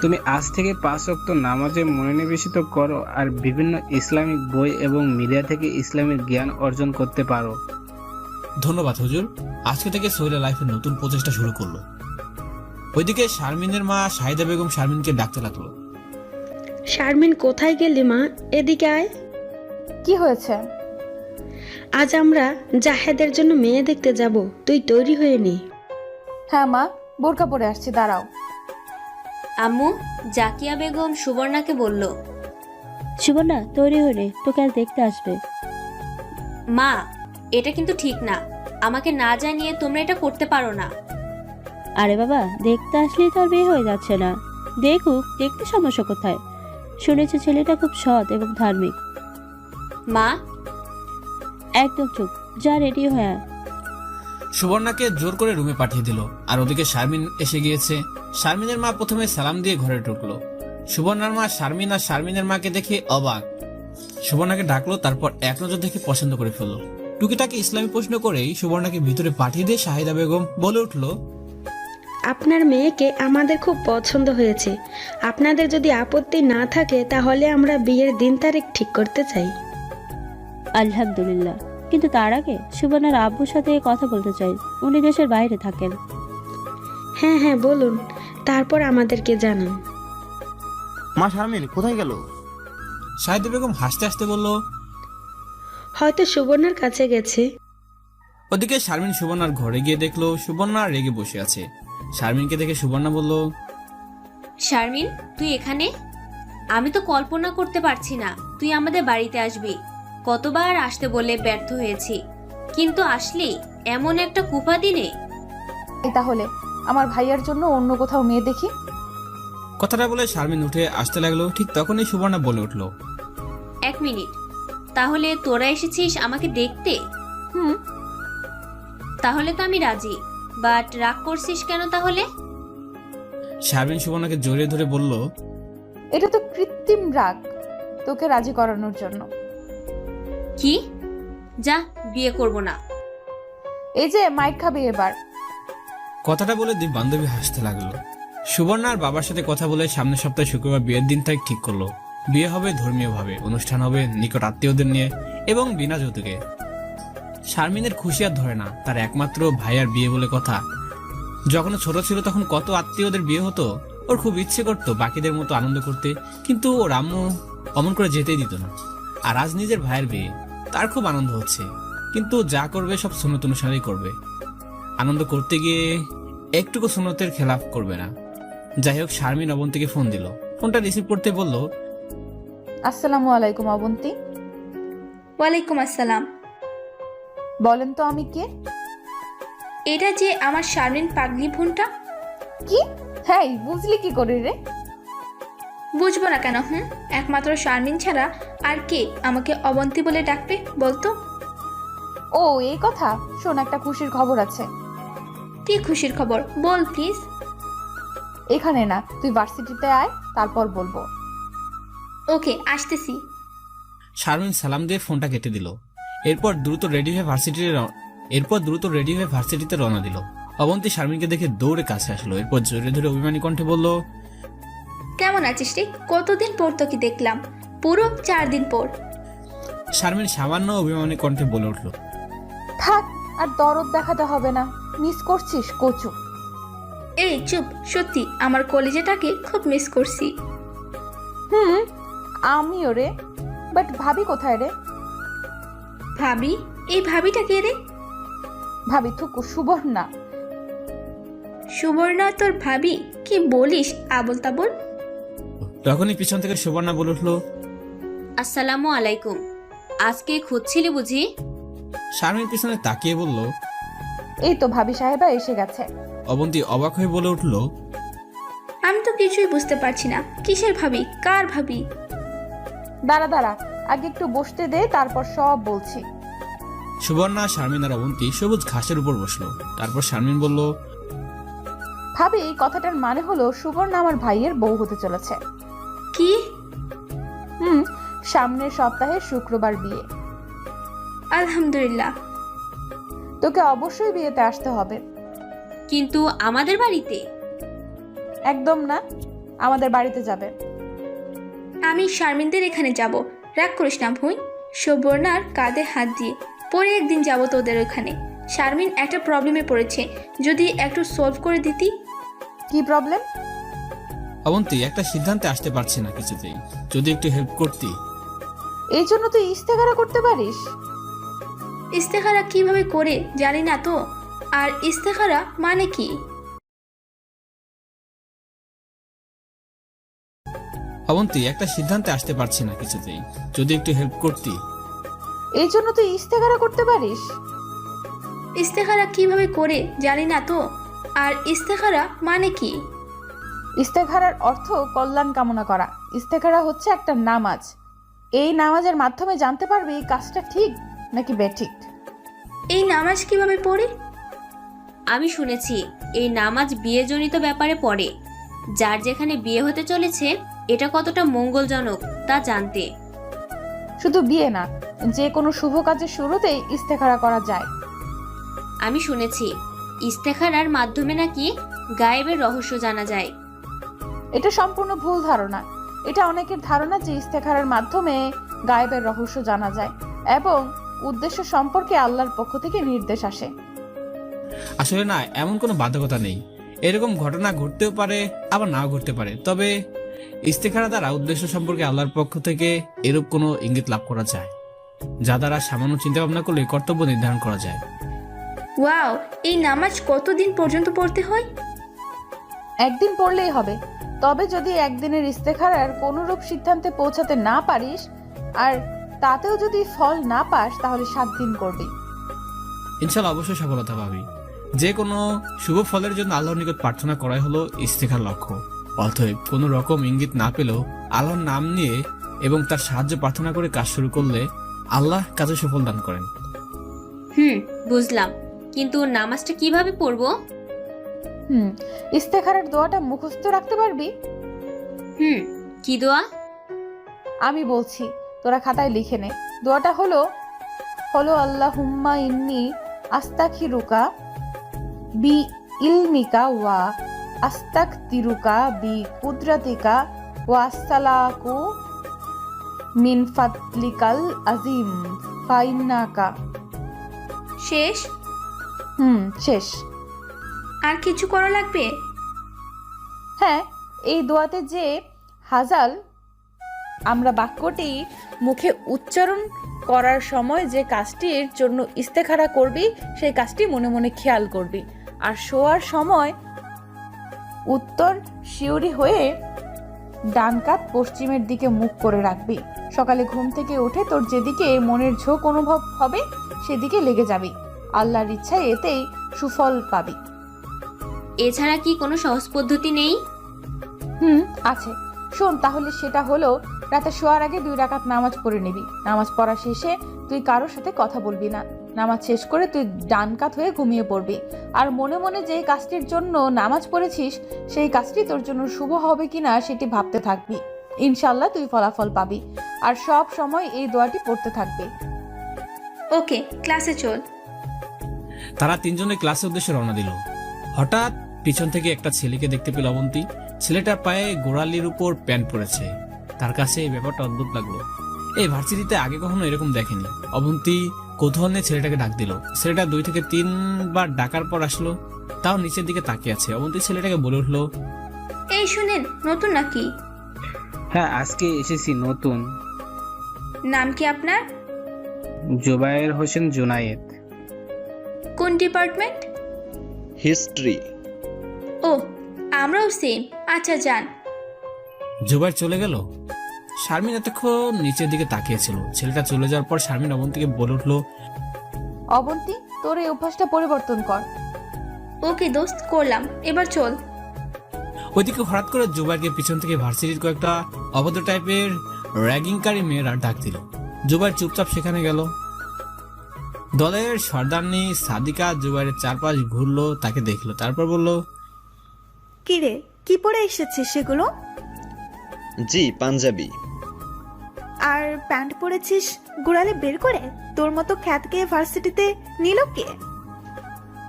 তুমি আজ থেকে 5 ওয়াক্ত নামাজে মনোনিবেশিত করো, আর বিভিন্ন ইসলামিক বই এবং মিডিয়া থেকে ইসলামের জ্ঞান অর্জন করতে পারো। ধন্যবাদ হুজুর, আজকে থেকে সোহেলের লাইফের নতুন প্রচেষ্টা শুরু করলো। ওইদিকে শারমিনের মা শাহিদা বেগম শারমিনকে ডাকতে লাগলো। শারমিন কোথায় গেলি মা? এদিকে আয়। কি হয়েছে? আজ আমরা জাহেদের জন্য মেয়ে দেখতে যাব, তুই তৈরি হয়ে নি। হ্যাঁ মা, বোরকা পরে আসছি, দাঁড়াও। আম্মু জাকিয়া বেগম সুবর্ণাকে বলল, সুবর্ণা তৈরি হলে তোকে আজ দেখতে আসবে। মা এটা কিন্তু ঠিক না, আমাকে না জানিয়ে তোমরা এটা করতে পারো না। আরে বাবা, দেখতে আসলেই তো আর বিয়ে হয়ে যাচ্ছে না। দেখুক, দেখতে সমস্যা কোথায়? শুনেছি ছেলেটা খুব সৎ এবং ধার্মিক। মা একদম চুপ, যা রেডি হয়ে আয়। সুবর্ণাকে জোর করে রুমে পাঠিয়ে দিল। আর ওদিকে শারমিন এসে গিয়েছে। শারমিনের মা প্রথমে সালাম দিয়ে ঘরে ঢুকলো। সুবর্ণার মা শারমিন আর শারমিনের মাকে দেখে অবাক। সুবর্ণাকে ডাকলো, তারপর এক নজর দেখে পছন্দ করে ফেললো। টুকিটাকে ইসলামী প্রশ্ন করেই সুবর্ণাকে ভিতরে পাঠিয়ে দিয়ে শাহিদা বেগম বলে উঠলো, আপনার মেয়েকে আমাদের খুব পছন্দ হয়েছে। আপনাদের যদি আপত্তি না থাকে তাহলে আমরা বিয়ের দিন তারিখ ঠিক করতে চাই। আলহামদুলিল্লাহ, কিন্তু তার আগে সুবর্ণার আব্বুর সাথে কথা বলতে চাই। উনি দেশের বাইরে থাকেন। হ্যাঁ হ্যাঁ বলুন, তারপর আমাদেরকে জানান। মা শারমিন কোথায় গেল? শাহিদা বেগম হাসতে হাসতে বলল, হয়তো সুবর্ণার কাছে গেছে। ওদিকে শারমিন সুবর্ণার ঘরে গিয়ে দেখলো সুবর্ণা রেগে বসে আছে। শারমিনকে দেখে সুবর্ণা বলল, শারমিন তুই এখানে? আমি তো কল্পনা করতে পারছি না তুই আমাদের বাড়িতে আসবি। কতবার আসতে বলে ব্যর্থ হয়েছি, কিন্তু আসলি এমন একটা কুপা দিনে। এই তাহলে আমার ভাইয়ার জন্য অন্য কোথাও মেয়ে দেখি। কথাটা বলে শারমিন উঠে আসতে লাগলো। ঠিক তখনই সুবর্ণা বলে উঠলো, 1 মিনিট, তাহলে তোরা এসেছিস আমাকে দেখতে? হুম। তাহলে তো আমি রাজি, বাট রাগ করছিস কেন তাহলে? শারমিন সুবর্ণাকে জড়িয়ে ধরে বলল, এটা তো কৃত্রিম রাগ, তোকে রাজি করানোর জন্য। কি? যা, বিয়ে করব না। এই যে মাইক খাবে এবার। কথাটা বলে দুই বান্ধবী হাসতে লাগলো। সুবর্ণার বাবার সাথে কথা বলে সামনের সপ্তাহে শুক্রবার বিয়ের দিন তারিখ ঠিক করলো। বিয়ে হবে ধর্মীয় ভাবে, অনুষ্ঠান হবে নিকট আত্মীয়দের নিয়ে এবং বিনা যৌতুকে। শারমিনের খুশি আর ধরে না, তার একমাত্র ভাইয়ার বিয়ে বলে কথা। যখন ছোট ছিল তখন কত আত্মীয়দের বিয়ে হতো। ওর খুব ইচ্ছে করতো বাকিদের মতো আনন্দ করতে, কিন্তু ওর আম্মু অমন করে যেতেই দিত না। আর আজ নিজের ভাইয়ের বিয়ে, তার খুব আনন্দ হচ্ছে, কিন্তু যা করবে সব সুন্নত অনুসারেই করবে। আনন্দ করতে গিয়ে একটুকু সুন্নতের খেলাফ করবে না। যাই হোক, শারমিন অবন্তীকে ফোন দিল। ফোনটা রিসিভ করতে বলল, আসসালামু আলাইকুম অবন্তী। ওয়ালাইকুম আসসালাম। বলেন তো আমি কে? এটা যে আমার শারমিন পাগলি বোনটা। কি? হ্যাঁ, বুঝলি কি করে রে? বুঝবো না কেন? একমাত্র শারমিন ছাড়া আর কে আমাকে অবন্তী বলে ডাকবে বলতো? ও এই কথা, শোন একটা খুশির খবর আছে। কি খুশির খবর? বল প্লিজ। এখানে না, তুই ভার্সিটিতে আয়, তারপর বলবো। ওকে, আসতেছি। শারমিন সালাম দিয়ে ফোনটা কেটে দিল। এরপর দ্রুত রেডি হয়ে ভার্সিটিতে রওনা দিল। অবন্তী শারমিনকে দেখে দৌড়ে কাছে আসলো। এরপর জোরে ধরে অভিমানী কণ্ঠে বলল, কেমন আছিস রে? কতদিন পর তোকে দেখলাম, পুরো 4 দিন পর। শারমিন সামান্য অভিমানী কণ্ঠে বলে উঠল, থাক, আর দরদ দেখাতে হবে না। মিস করছিস কচু? এই চুপ, সত্যি আমার কলেজেটাকে খুব মিস করছি। আমিও রে, বাট ভাবি কোথায় রে? ভাবি? এই ভাবিটা কে রে? ভাবি থুকু, সুবর্ণা। সুবর্ণা তোর ভাবি? কি বলিস আবল তাবল? তখনই পিছন থেকে সুবর্ণা বলে উঠল, আসসালামু আলাইকুম। আজকে খুঁজছিলি বুঝি? শারমিন পিছনে তাকিয়ে বলল, এই তো ভাবি সাহেবা এসে গেছে। অবন্তী অবাক হয়ে বলে উঠল, আমি তো কিছুই বুঝতে পারছি না, কিসের ভাবি? কার ভাবি? দাঁড়া দাঁড়া, আগে একটু বসতে দে, তারপর সব বলছি। সুবর্ণা, শারমিন আর অবন্তী সবুজ ঘাসের উপর বসলো। তারপর শারমিন বলল, ভাবি এই কথাটার মানে হলো সুবর্ণা আমার ভাইয়ের বউ হতে চলেছে। কি? সামনের সপ্তাহে শুক্রবার বিয়ে। আলহামদুলিল্লাহ। তোকে অবশ্যই বিয়েতে আসতে হবে। কিন্তু আমাদের বাড়িতে? একদম না, আমাদের বাড়িতে যাবে। আমি শারমিনদের এখানে যাব, রাগ করিস না ভুঁই। সুবর্ণার কাঁধে হাত দিয়ে পরে একদিন যাব তোদের ওখানে। শারমিন একটা প্রবলেমে পড়েছে, যদি একটু সলভ করে দিতি। কি প্রবলেম? অবন্তী, একটা সিদ্ধান্তে আসতে পারছি না কিছুতেই, যদি একটু হেল্প করতি। এই জন্য তুই ইস্তেখারা করতে পারিস? ইস্তেখারা কিভাবে করে জানি না তো। আর ইস্তেখারা মানে কি? অবন্তী, একটা সিদ্ধান্তে আসতে পারছি না কিছুতেই, যদি একটু হেল্প করতি। এই জন্য তুই ইস্তেখারা করতে পারিস? ইস্তেখারা কিভাবে করে জানি না তো। আর ইস্তেখারা মানে কি? ইস্তেখারার অর্থ কল্যাণ কামনা করা। ইস্তেখারা হচ্ছে একটা নামাজ। এই নামাজের মাধ্যমে জানতে পারবি এই কাজটা ঠিক নাকি বেঠিক। এই নামাজ কিভাবে পড়ে? আমি শুনেছি এই নামাজ বিয়েজনিত ব্যাপারে পড়ে, যার যেখানে বিয়ে হতে চলেছে এটা কতটা মঙ্গলজনক তা জানতে। শুধু বিয়ে না, যে কোনো শুভ কাজের শুরুতেই ইস্তেখারা করা যায়। আমি শুনেছি ইস্তেখারার মাধ্যমে নাকি গায়েবের রহস্য জানা যায়। এটা সম্পূর্ণ ভুল ধারণা। এটা অনেকের ধারণা যে ইস্তেখারার মাধ্যমে গায়েবের রহস্য জানা যায় এবং উদ্দেশ্য সম্পর্কে আল্লাহর পক্ষ থেকে নির্দেশ আসে। আসলে না, এমন কোনো বাধ্যকতা নেই। এরকম ঘটনা ঘটতেও পারে, আবার নাও ঘটতে পারে। তবে ইস্তেখারা দ্বারা উদ্দেশ্য সম্পর্কে আল্লাহর পক্ষ থেকে এরূপ কোনো ইঙ্গিত লাভ করা যায়, যা দ্বারা সামান্য চিন্তা ভাবনা করলে কর্তব্য নির্ধারণ করা যায়। ওয়াও, এই নামাজ কতদিন পর্যন্ত পড়তে হয়? একদিন পড়লেই হবে। তবে যদি একদিনের ইস্তেখারার কোনোরূপ সিদ্ধান্তে পৌঁছাতে না পারিস আর তাতেও যদি ফল না পাস তাহলে 7 দিন করবি। ইনশাল্লাহ অবশ্যই সফলতা পাবি। যে কোনো শুভ ফলের জন্য আল্লাহর নিকট প্রার্থনা করাই হলো ইস্তেখার লক্ষ্য। অতএব কোনো রকম ইঙ্গিত না পেলেও আল্লাহর নাম নিয়ে এবং তার সাহায্য প্রার্থনা করে কাজ শুরু করলে আল্লাহ কাজে সফল দান করেন। বুঝলাম, কিন্তু নামাজটা কিভাবে পড়বো? ইস্তেখারার দোয়াটা মুখস্থ রাখতে পারবি? কি দোয়া? আমি বলছি, তোরা খাতায় লিখে নে। দোয়াটা হলো আল্লাহুম্মা ইন্নি আস্তাগফিরুকা বি ইলমিকা ওয়া আস্তাগফিরুকা বি কুদরাতিকা ওয়া আসসালাকু মিন ফাদলিকাল আযীম ফাইন্নাকা। শেষ? শেষ। আর কিছু করা লাগবে? হ্যাঁ, এই দোয়াতে যে হাজাল আমরা বাক্যটি মুখে উচ্চারণ করার সময় যে কাজটির জন্য ইস্তেখারা করবি সেই কাজটি মনে মনে খেয়াল করবি। আর শোয়ার সময় উত্তর শিউরি হয়ে ডান কাত পশ্চিমের দিকে মুখ করে রাখবি। সকালে ঘুম থেকে উঠে তোর যেদিকে মনের ঝোঁক অনুভব হবে সেদিকে লেগে যাবি। আল্লাহর ইচ্ছায় এতেই সুফল পাবি। এছাড়া কি কোনো সহজ পদ্ধতি নেই? আছে। শোন, তাহলে সেটা হলো রাতে শোয়ার আগে 2 রাকাত নামাজ পড়ে নিবি। নামাজ পড়া শেষে তুই কারোর সাথে কথা বলবি না। নামাজ শেষ করে তুই ডান কাত হয়ে ঘুমিয়ে পড়বি। আর মনে মনে যে কাজটির জন্য নামাজ পড়েছিস সেই কাজটি তোর জন্য শুভ হবে কিনা সেটি ভাবতে থাকবি। ইনশাআল্লাহ তুই ফলাফল পাবি। আর সব সময় এই দোয়াটি পড়তে থাকবি। ওকে, ক্লাসে চল। তারা 3 জনে ক্লাসের উদ্দেশ্যে রওনা দিল। হঠাৎ পিছন থেকে একটা ছেলেকে দেখতে পেল অবন্তী। ছেলেটার পায়ে গোড়ালির উপর প্যান্ট পরেছে। তার কাছে এই ব্যাপারটা অদ্ভুত লাগলো। এই ভার্সিটিতে আগে কখনো এরকম দেখেনি। অবন্তী কৌতূহল নিয়ে ছেলেটাকে ডাক দিল। ছেলেটা 2 থেকে 3 বার ডাকার পর আসলো, তাও নিচের দিকে তাকিয়ে আছে। অবন্তী ছেলেটাকে বলে উঠলো, এই শুনেন, নতুন নাকি? হ্যাঁ, আজকে এসেছি নতুন। নাম কি আপনার? জুবায়ের হোসেন জুনায়েদ। কোন ডিপার্টমেন্ট? হিস্ট্রি। ও, আমরাও সেম। আচ্ছা, যান। জুবায়ের চলে গেল। শারমিন এতক্ষণ নিচের দিকে তাকিয়েছিল। ছেলেটা চলে যাওয়ার পর শারমিন অবন্তীকে বলে উঠলো, অবন্তী, তোর এই অভ্যাসটা পরিবর্তন কর। ওকে দোস্ত, করলাম। এবার চল। ওইদিকে হঠাৎ করে জুবাইরকে পিছন থেকে ভার্সিটির কয়েকটা অভদ্র টাইপের র্যাগিংকারী মেয়েরা ডাক দিল। জুবাইর চুপচাপ সেখানে গেল। দলের সর্দারনি সাদিকা জুবাইরের চারপাশ ঘুরলো, তাকে দেখলো, তারপর বলল, কিরে, কি পরে এসেছিস সেগুলো? জি, পাঞ্জাবি। আর প্যান্ট পরেছিস গোড়ালে বের করে? তোর মতো খ্যাতকে ভার্সিটিতে নিল কে?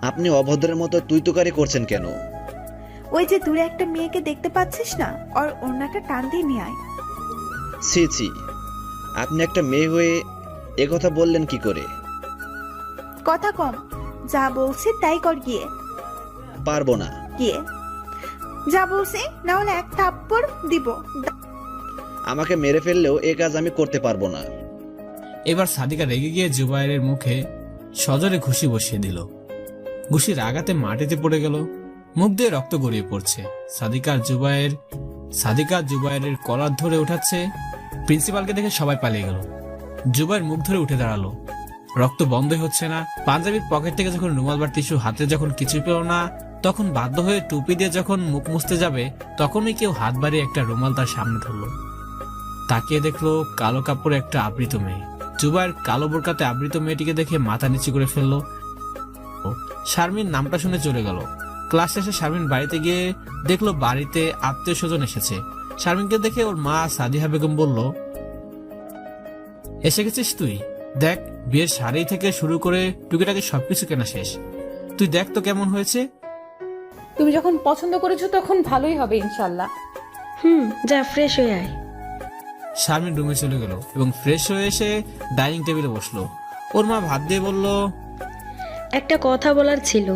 আপনি অভদ্রের মতো তুই তুকারি করছেন কেন? ওই যে দূরে একটা মেয়েকে দেখতে পাচ্ছিস না, ওর ওড়নাটা টান দিয়ে নিয়ে আয়। ছি ছি, আপনি একটা মেয়ে হয়ে একথা বললেন কি করে? কথা কম, যা বলছি তাই কর গিয়ে। পারবো না। গিয়ে যা বলছি, না হলে এক থাপ্পড় দিব। আমাকে মেরে ফেললেও এ কাজ আমি করতে পারবো না। এবার সাদিকা রেগে গিয়ে জুবাইরের মুখে সজোরে ঘুষি বসিয়ে দিল। ঘুষির আঘাতে মাটিতে পড়ে গেল, মুখ দিয়ে রক্ত গড়িয়ে পড়ছে। সাদিকা জুবাইরের কলার ধরে উঠাচ্ছে। প্রিন্সিপালকে দেখে সবাই পালিয়ে গেল। জুবাইর মুখ ধরে উঠে দাঁড়ালো, রক্ত বন্ধই হচ্ছে না। পাঞ্জাবির পকেট থেকে যখন রুমাল বা টিস্যু হাতে যখন কিছু পেল না, তখন বাধ্য হয়ে টুপি দিয়ে যখন মুখ মুছতে যাবে, তখনই কেউ হাত বাড়িয়ে একটা রুমাল তার সামনে ধরলো। তাকিয়ে দেখলো কালো কাপড়ে একটা আবৃত মেয়ে। জুবাইর কালো বোরকাতে আবৃত মেয়েটিকে দেখে মাথা নিচু করে ফেললো। শারমিন নামটা শুনে চলে গেল। ক্লাস শেষে শারমিন বাড়িতে গিয়ে দেখলো বাড়িতে আত্মীয় স্বজন এসেছে। শারমিনকে দেখে ওর মা সাদিহা বেগম বলল, এসে গেছিস তুই? দেখ, বিয়ের শাড়ি থেকে শুরু করে টুকিটাকি সবকিছু কেনা শেষ। তুই দেখ তো কেমন হয়েছে। তুমি যখন পছন্দ করেছো তখন ভালোই হবে ইনশাল্লাহ। যা ফ্রেশ হয়ে আয়। শারমিন রুমে চলে গেল এবং ফ্রেশ হয়ে এসে ডাইনিং টেবিলে বসলো। ওর মা ভাত দিয়ে বলল, একটা কথা বলার ছিল।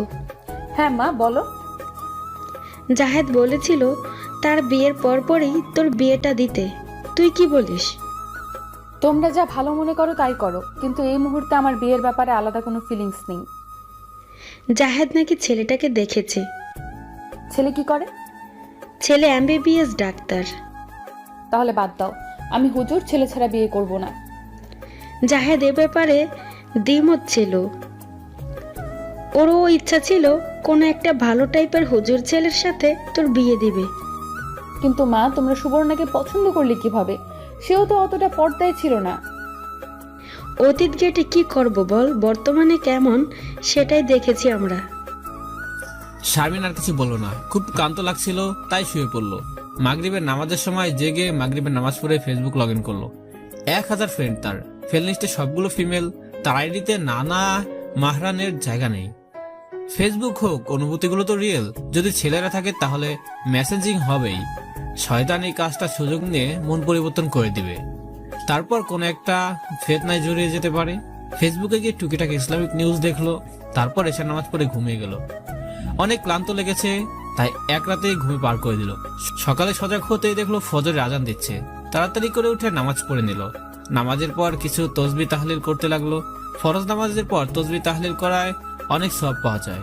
হ্যাঁ মা, বলো। জাহেদ বলেছিল তার বিয়ের পরপরই তোর বিয়েটা দিতে, তুই কি বলিস? তোমরা যা ভালো মনে করো তাই করো, কিন্তু এই মুহূর্তে আমার বিয়ের ব্যাপারে আলাদা কোনো ফিলিংস নেই। জাহেদ নাকি ছেলেটাকে দেখেছে। ছেলে কি করে? ছেলে MBBS ডাক্তার। তাহলে বাদ দাও, আমি হুজুর ছেলে ছাড়া বিয়ে করব না। জাহেদ এ ব্যাপারে দ্বিমত ছিল। ওরও ইচ্ছা ছিল কোনো একটা ভালো টাইপের হুজুর ছেলের সাথে তোর বিয়ে দিবে। কিন্তু মা, তোমরা সুবর্ণাকে পছন্দ করলে কিভাবে? সেও তো অতটা পর্দায় ছিল না। অতীত গেটে কি করব বল, বর্তমানে কেমন সেটাই দেখেছি আমরা। শারমিন আর কিছু বলল না। খুব ক্লান্ত লাগছিল, তাই শুয়ে পড়লো। মাগরিবের নামাজের সময় জেগে মাগরিবের নামাজ পড়ে ফেসবুক লগ ইন করলো। 1000 ফ্রেন্ড তার। ফ্রেন্ড লিস্টে সবগুলো ফিমেল। তার আইডিতে নানা মাহরানের জায়গা নেই। ফেসবুক হোক, অনুভূতিগুলো তো রিয়েল। যদি ছেলেরা থাকে তাহলে মেসেজিং হবেই। শয়তান এই কাজটা সুযোগ নিয়ে মন পরিবর্তন করে দিবে, তারপর কোন একটা ফেতনায় জড়িয়ে যেতে পারে। ফেসবুকে গিয়ে টুকিটাকি ইসলামিক নিউজ দেখলো, তারপর এসে নামাজ পড়ে ঘুমিয়ে গেল। অনেক ক্লান্ত লেগেছে, তাই এক রাতেই ঘুমে পার করে দিল। সকালে সজাগ হতেই দেখলো ফজরের আজান দিচ্ছে। তাড়াতাড়ি করে উঠে নামাজ পড়ে নিল। নামাজের পর কিছু তসবিহ তাহলিল করতে লাগলো। ফরজ নামাজের পর তসবিহ তাহলিল করায় অনেক সওয়াব পাওয়া যায়।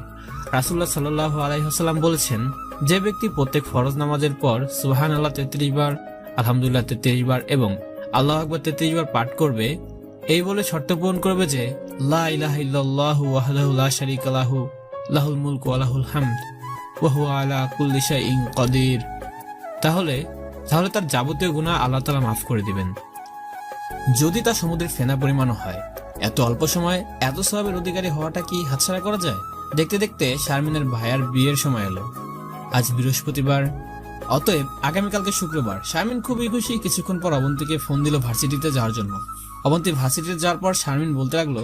রাসূলুল্লাহ সাল্লাল্লাহু আলাইহি ওয়াসাল্লাম বলেছেন, যে ব্যক্তি প্রত্যেক ফরজ নামাজের পর সুবহানাল্লাহ 33 বার, আলহামদুলিল্লাহ 33 বার এবং আল্লাহু আকবার 33 বার পাঠ করবে, এই বলে শর্ত পূরণ করবে যে লা ইলাহা ইল্লাল্লাহু ওয়াহদাহু লা শারীকা লাহু লাহুল মুলকু ওয়া লাহুল হামদ ওয়া হুয়া আলা কুল্লি শাইইন কাদির, তাহলে তার যাবতীয় গুনাহ আল্লাহ তাআলা মাফ করে দিবেন, যদি তা সমুদ্রের ফেনা পরিমাণও হয়। এত অল্প সময়ে এত সওয়াবের অধিকারী হওয়াটা কি হাতছাড়া করা যায়? দেখতে দেখতে শারমিনের ভাইয়ার বিয়ের সময় এলো। আজ বৃহস্পতিবার, অতএব আগামীকালকে শুক্রবার। শারমিন খুবই খুশি। কিছুক্ষণ পর অবন্তীকে ফোন দিল ভার্সিটিতে যাওয়ার জন্য। অবন্তী ভার্সিটিতে যাওয়ার পর শারমিন বলতে লাগলো,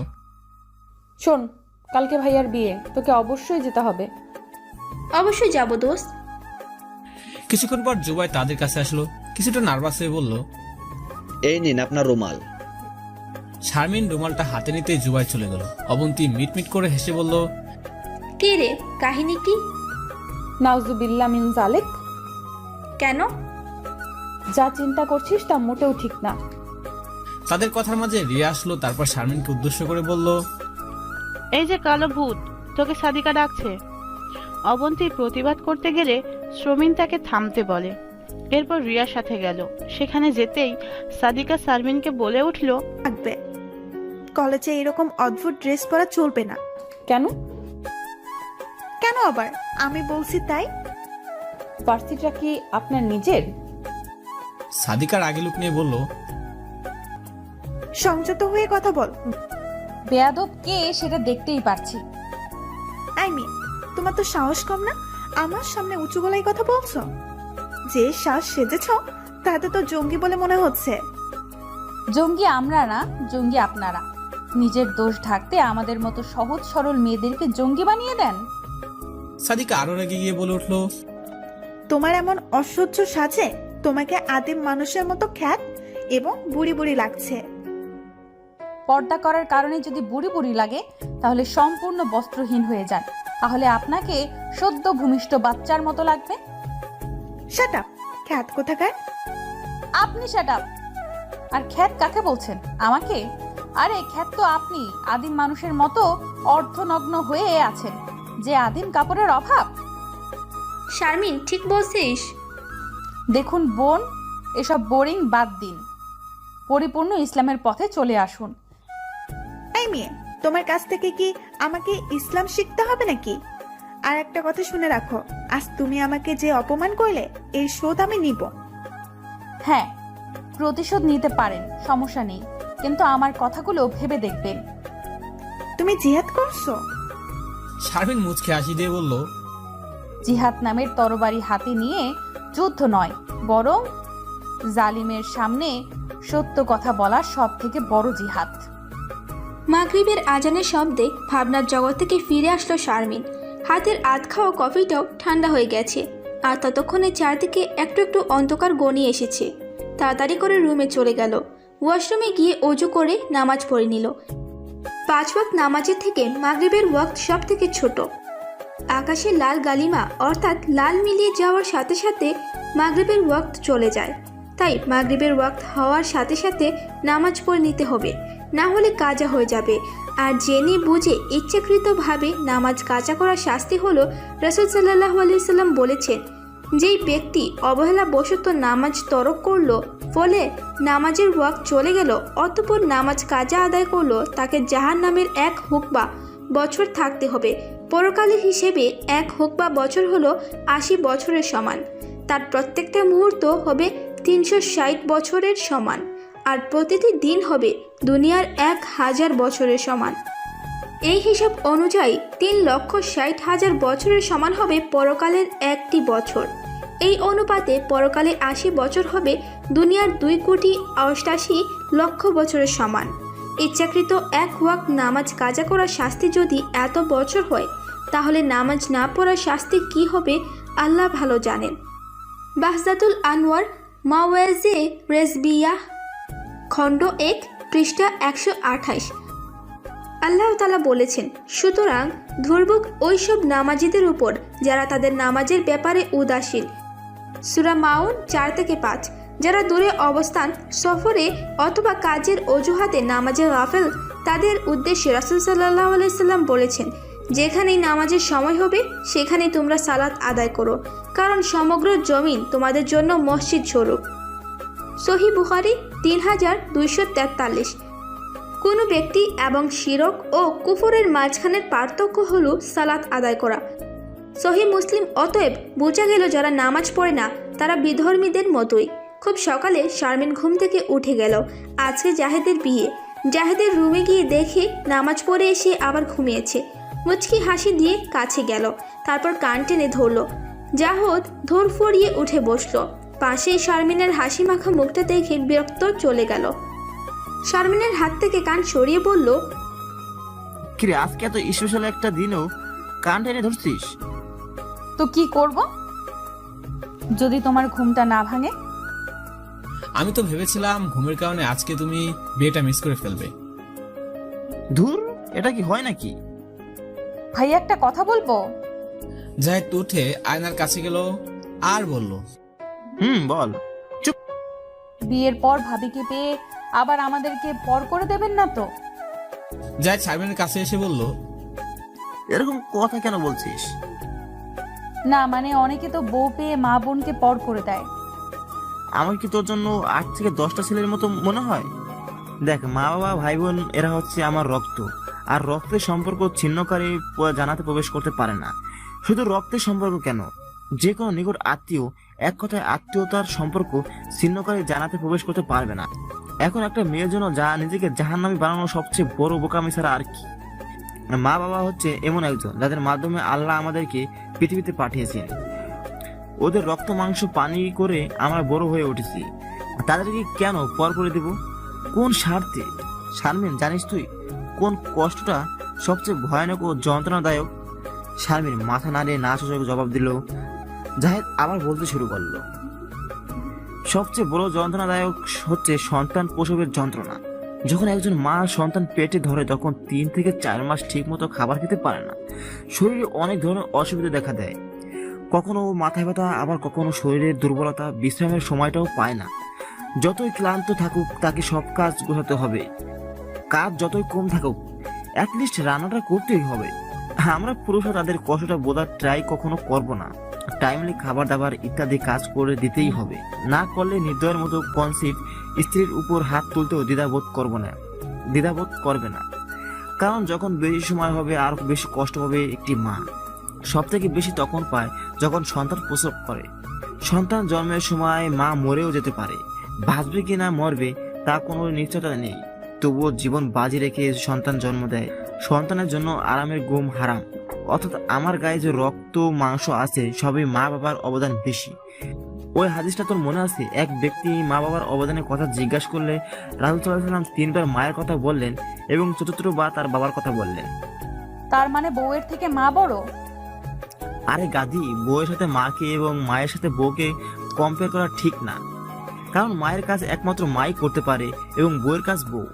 শোন, কালকে ভাইয়ার বিয়ে, তোকে অবশ্যই যেতে হবে। অবশ্যই যাবো দোস্ত। কিছুক্ষণ পর জুবাই তাদের কাছে আসলো। কিছুটা নার্ভাস হয়ে বলল, এই নিন আপনার রুমাল। শারমিন রুমালটা হাতে নিতে জুবাই চলে গেল। অবন্তী মিটমিট করে হেসে বলল, কে রে, কাহিনী কি? নাউজুবিল্লাহ মিন জালিক। কেন? যা চিন্তা করছিস তা মোটেও ঠিক না। তাদের কথার মাঝে রিয়া আসলো। তারপর শারমিনকে উদ্দেশ্য করে বলল, এই যে কালো ভূত, তোকে সাদিকা ডাকছে। অবন্তী প্রতিবাদ করতে গেলে শ্রমিন তাকে থামতে বলে। এরপর রিয়ার সাথে গেল। সেখানে যেতেই সাদিকা শারমিনকে বলে উঠল, থাকবে কলেজে এরকম অদ্ভুত ড্রেস পরা চলবে না। কেন? কেন আবার? আমি বলছি তাই। ভার্সিটিটা কি আপনার নিজের? সাদিকার আগে লুক নিয়ে বলল, সংযত হয়ে কথা বল। বেয়াদব কে সেটা দেখতেই পারছি। আই মিন, তোমার তো সাহস কম না? আমার সামনে উঁচু গলায় কথা বলছো। যে শ্বাস সেজেছ তাতে তো জঙ্গি বলে মনে হচ্ছে। জঙ্গি আমরা না, জঙ্গি আপনারা। নিজের দোষ ঢাকতে আমাদের মতো সহজ সরল মেয়েদেরকে জঙ্গি বানিয়ে দেন। সাদিকা আরো রেগে গিয়ে বলে উঠল, তোমার এমন অসহ্য সাজে তোমাকে আদিম মানুষের মতো খ্যাত এবং বুড়ি বুড়ি লাগছে। পর্দা করার কারণে যদি বুড়ি বুড়ি লাগে তাহলে সম্পূর্ণ বস্ত্রহীন হয়ে যান, তাহলে আপনাকে সদ্য ভূমিষ্ঠ বাচ্চার মতো লাগবে। শাট আপ, খ্যাত কোথাকার। আপনি শাট আপ। আর খ্যাত কাকে বলছেন? আমাকে? আরে খ্যাত তো আপনি আদিম মানুষের মতো অর্ধনগ্ন হয়ে আছেন, যে আদিম কাপড়ের অভাব। শারমিন ঠিক বলছিস। দেখুন বোন, এসব বোরিং বাদ দিন, পরিপূর্ণ ইসলামের পথে চলে আসুন। এই মেয়ে, তোমার কাছ থেকে কি আমাকে ইসলাম শিখতে হবে নাকি? আর একটা কথা শুনে রাখো, আজ তুমি আমাকে যে অপমান করলে এর শোধ আমি নিব। হ্যাঁ, প্রতিশোধ নিতে পারেন, সমস্যা নেই, কিন্তু আমার কথাগুলো ভেবে দেখবেন। তুমি জিহাদ করছো? শারমিন মুচকে হাসি দিয়ে বলল, জিহাদ নামের তরবারি হাতে নিয়ে যুদ্ধ নয়, বরং জালিমের সামনে সত্য কথা বলা সব থেকে বড় জিহাদ। মাগরিবের আজানের শব্দে ভাবনার জগৎ থেকে ফিরে আসলো শারমিন। হাতের আধ খাওয়া কফিটাও ঠান্ডা হয়ে গেছে, আর ততক্ষণে চারদিকে একটু একটু অন্ধকার গনিয়ে এসেছে। তাড়াতাড়ি করে রুমে চলে গেল। ওয়াশরুমে গিয়ে অজু করে নামাজ পড়ে নিল। 5 ওয়াক্ত নামাজের থেকে মাগরিবের ওয়াক্ত সব থেকে ছোট। আকাশে লাল গালিমা অর্থাৎ লাল মিলিয়ে যাওয়ার সাথে সাথে মাগরিবের ওয়াক্ত চলে যায়। তাই মাগরিবের ওয়াক্ত হওয়ার সাথে সাথে নামাজ পড়ে নিতে হবে, না হলে কাজা হয়ে যাবে। আর জেনে বুঝে ইচ্ছাকৃতভাবে নামাজ কাজা করার শাস্তি হলো, রাসূল সাল্লাল্লাহু আলাইহি সাল্লাম বলেছেন, যেই ব্যক্তি অবহেলাবশত নামাজ তরক করলো, ফলে নামাজের ওয়াক্ত চলে গেল, অতঃপর নামাজ কাজা আদায় করলো, তাকে জাহান্নামের 1 হুকবা বছর থাকতে হবে। পরকালের হিসেবে 1 হুকবা বছর হলো 80 বছরের সমান। তার প্রত্যেকটা মুহূর্ত হবে 360 বছরের সমান, আর প্রতিটি দিন হবে দুনিয়ার 1000 বছরের সমান। এই হিসাব অনুযায়ী 3,60,000 বছরের সমান হবে পরকালের 1টি বছর। এই অনুপাতে পরকালে 80 বছর হবে দুনিয়ার 2,88,00,000 বছরের সমান। ইচ্ছাকৃত 1 ওয়াক্ত নামাজ কাজা করার শাস্তি যদি এত বছর হয়, তাহলে নামাজ না পড়ার শাস্তি কি হবে আল্লাহ ভালো জানেন। বাহজাতুল আনোয়ার মাওয়াজে রেজবিয়াহ খণ্ড 1 পৃষ্ঠা 128। আল্লাহ তাআলা বলেছেন, সুতরাং দুর্ভোগ ওইসব নামাজিদের উপর যারা তাদের নামাজের ব্যাপারে উদাসীন। সূরা মাউন 4-5। যারা দূরে অবস্থান, সফরে অথবা কাজের অজুহাতে নামাজে গাফেল, তাদের উদ্দেশ্যে রাসূল সাল্লাল্লাহু আলাইহি সাল্লাম বলেছেন, যেখানেই নামাজের সময় হবে সেখানেই তোমরা সালাত আদায় করো, কারণ সমগ্র জমিন তোমাদের জন্য মসজিদ স্বরূপ। সহিহ বুখারী 3243। কোনো ব্যক্তি এবং শিরক ও কুফরের মাঝখানের পার্থক্য হলো সালাত আদায় করা। সহিহ মুসলিম। অতএব বোঝা গেল যারা নামাজ পড়ে না তারা বিধর্মীদের মতোই। খুব সকালে শারমিন ঘুম থেকে উঠে গেল। আজকে জাহেদের বিয়ে। জাহেদের রুমে গিয়ে দেখে নামাজ পড়ে এসে আবার ঘুমিয়েছে। মুচকি হাসি দিয়ে কাছে গেল, তারপর কান টেনে ধরল। জাহদ ধর ফরিয়ে উঠে বসল। পাশে শারমিনের হাসি মাখা মুখটা দেখে বিরক্ত চলে গেল। শারমিনের হাত থেকে কান সরিয়ে বলল, কিরে, আজকে এত স্পেশাল একটা দিনও কান টেনে ধরছিস? তো কি করব যদি তোমার ঘুমটা না ভাঙে? আমি তো ভেবেছিলাম ঘুমের কারণে আজকে তুমি বিয়েটা মিস করে ফেলবে। ধুর, এটা কি হয় নাকি? ভাই একটা কথা বলবো? জাহিদ উঠে আয়নার কাছে গেল আর বলল, বল। বিয়ের পর ভাবিকে পেয়ে আবার আমাদেরকে পর করে দেবেন না তো? জাহিদ শারমিনের কাছে এসে বলল, এরকম কথা কেন বলছিস? না মানে অনেকে তো বউ পেয়ে মা বোনকে পর করে দেয়। আমার কি তোর জন্য 8 থেকে 10টা ছেলের মতো মনে হয়? দেখ, মা বাবা ভাই বোন এরা হচ্ছে আমার রক্ত, আর রক্তের সম্পর্ক ছিন্নকারী জানাতে প্রবেশ করতে পারে না। শুধু রক্তের সম্পর্ক কেন, যে কোনো নিকট আত্মীয়, এক কথায় আত্মীয়তার সম্পর্ক ছিন্নকারী জানাতে প্রবেশ করতে পারবে না। এখন একটা মেয়ের জন্য যা নিজেকে জাহান্নামী বানানো সবচেয়ে বড় বোকামি ছাড়া আর কি? মা বাবা হচ্ছে এমন একজন যাদের মাধ্যমে আল্লাহ আমাদেরকে পৃথিবীতে পাঠিয়েছেন। ওদের রক্ত মাংস পানি করে আমরা বড় হয়ে উঠেছি, তাদেরকে কেন পর করে দেব? কোন স্বার্থে? শারমিন, জানিস তুই কোন কষ্টটা সবচেয়ে ভয়ানক ও যন্ত্রণাদায়ক? শারমিন মাথা নাড়িয়ে না সোজাকে জবাব দিল। জাহেদ আবার বলতে শুরু করলো, সবচেয়ে বড় যন্ত্রণাদায়ক হচ্ছে সন্তান প্রসবের যন্ত্রণা। যখন একজন মা সন্তান পেটে ধরে তখন 3 থেকে 4 মাস ঠিক মতো খাবার খেতে পারে না, শরীরে অনেক ধরনের অসুবিধা দেখা দেয়। কখনো মাথায় ব্যথা, আবার কখনো শরীরের দুর্বলতা, বিশ্রামের সময়টাও পায় না। যতই ক্লান্ত থাকুক তাকে সব কাজ গোছাতে হবে, কাজ যতই কম থাকুক অ্যাটলিস্ট রান্নাটা করতেই হবে। আমরা পুরুষরা তাদের কষ্টটা বোঝার ট্রাই কখনো করব না। টাইমলি খাবার দাবার ইত্যাদি কাজ করে দিতেই হবে, না করলে নির্দয়ের মতো কনসিভ স্ত্রীর উপর হাত তুলতেও দ্বিধাবোধ করবে না। কারণ যখন বেশি সময় হবে আর বেশি কষ্ট হবে একটি মা। সব থেকে বেশি তখন পায় যখন সন্তান প্রসব করে। সন্তান জন্মের সময় মা মরেও যেতে পারে, বাঁচবে কি না মরবে তা কোনো নিশ্চয়তা নেই, তবুও জীবন বাজি রেখে সন্তান জন্ম দেয়। সন্তানের জন্য আরামের ঘুম হারাম। অর্থাৎ আমার গায়ে যে রক্ত মাংস আছে সবই মা বাবার অবদান বেশি। ওই হাদিসটা তোর মনে আছে? এক ব্যক্তি মা বাবার অবদানের কথা জিজ্ঞাসা করলে রাসূল সাল্লাল্লাহু আলাইহি ওয়াসাল্লাম 3 বার মায়ের কথা বললেন এবং 4th বার তার বাবার কথা বললেন। তার মানে বউয়ের থেকে মা বড়? আরে গাধি, বউয়ের সাথে মাকে এবং মায়ের সাথে বউকে কম্পেয়ার করা ঠিক না। কারণ মায়ের কাজ একমাত্র মাই করতে পারে এবং বউয়ের কাজ বউ।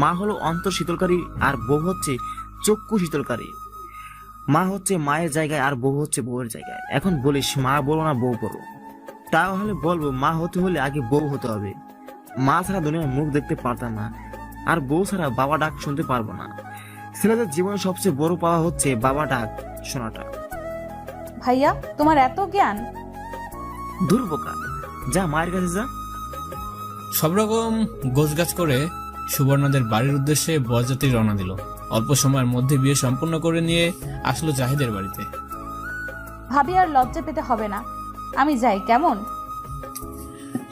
মা হলো অন্তর শীতলকারী আর বউ হচ্ছে চক্ষু শীতলকারী। মা হচ্ছে মায়ের জায়গায় আর বউ হচ্ছে বউয়ের জায়গায়। এখন বলিস মা বলো না বউ বলো? তাহলে বলবো মা হতে হলে আগে বউ হতে হবে। মা ছাড়া দুনিয়ার মুখ দেখতে পারতাম না, আর বউ ছাড়া বাবা ডাক শুনতে পারবো না। ছেলেদের জীবনে সবচেয়ে বড় পাওয়া হচ্ছে বাবা ডাক শোনাটা। ভাইয়া তোমার এত জ্ঞান? দুর্বোকা, যা মায়ের কাছে যা। সব রকম গোছগাছ করে সুবর্ণাদের বাড়ির উদ্দেশ্যে বরযাত্রী রওনা দিল। অল্প সময়ের মধ্যে বিয়ে সম্পন্ন করে নিয়ে আসলো জাহিদের বাড়িতে। ভাবি আর লজ্জা পেতে হবে না, আমি যাই কেমন?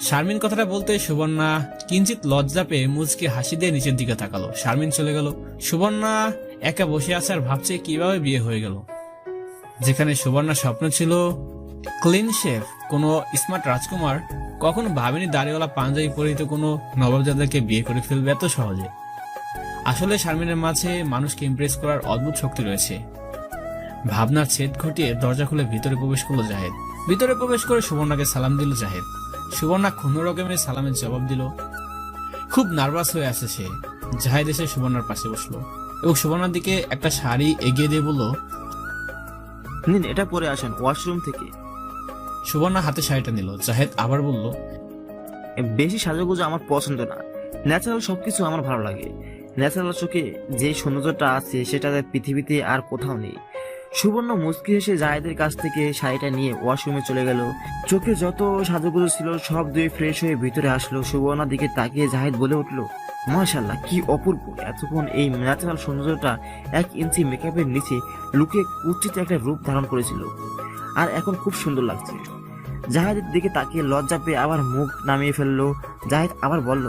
শারমিন কথাটা বলতে সুবর্ণা কিঞ্চিত লজ্জা পেয়ে মুচকে হাসি দিয়ে নিচের দিকে তাকালো। শারমিন চলে গেল। সুবর্ণা একা বসে আছে আর ভাবছে কিভাবে বিয়ে হয়ে গেল। যেখানে সুবর্ণার স্বপ্ন ছিল ক্লিন শেফ কোনো স্মার্ট রাজকুমার, কখনো ভাবেনি দাড়িওয়ালা পাঞ্জাবি পরিহিত কোনো নবাবজাদাকে বিয়ে করে ফেলবে এত সহজে। আসলে শারমিনের মাঝে মানুষকে ইমপ্রেস করার অদ্ভুত শক্তি রয়েছে। ভাবনার ছেদ ঘটিয়ে দরজা খুলে ভিতরে প্রবেশ করলো জাহেদ। ভিতরে প্রবেশ করে সুবর্ণাকে সালাম দিল জাহেদ। সুবর্ণা কোনো রকমের সালামের জবাব দিল। খুব নার্ভাস হয়ে আছে সে। জাহেদ এসে সুবর্ণার পাশে বসলো এবং সুবর্ণার দিকে একটা শাড়ি এগিয়ে দিয়ে বলল, নিন, এটা পরে আসেন ওয়াশরুম থেকে। সুবর্ণা হাতে শাড়িটা নিল। জাহেদ আবার বলল, বেশি সাজুগুজু আমার পছন্দ না, ন্যাচারাল সবকিছু আমার ভালো লাগে। ন্যাচারাল চোখে যে সৌন্দর্যটা আছে সেটা পৃথিবীতে আর কোথাও নেই। সুবর্ণ মুচকি হেসে জাহেদের কাছ থেকে শাড়িটা নিয়ে ওয়াশরুমে চলে গেল। চোখে যত সাজুগুজু ছিল সব ধুয়ে ফ্রেশ হয়ে ভিতরে আসলো। সুবর্ণার দিকে তাকিয়ে জাহেদ বলে উঠলো, মাশাআল্লাহ, কি অপূর্ব! এতক্ষণ এই ন্যাচারাল সৌন্দর্যটা 1 ইঞ্চি মেকআপের নিচে লুকিয়ে কুচ্ছিত একটা রূপ ধারণ করেছিল, আর এখন খুব সুন্দর লাগছে। জাহেদের দিকে তাকিয়ে লজ্জা পেয়ে আবার মুখ নামিয়ে ফেললো। জাহেদ আবার বলল,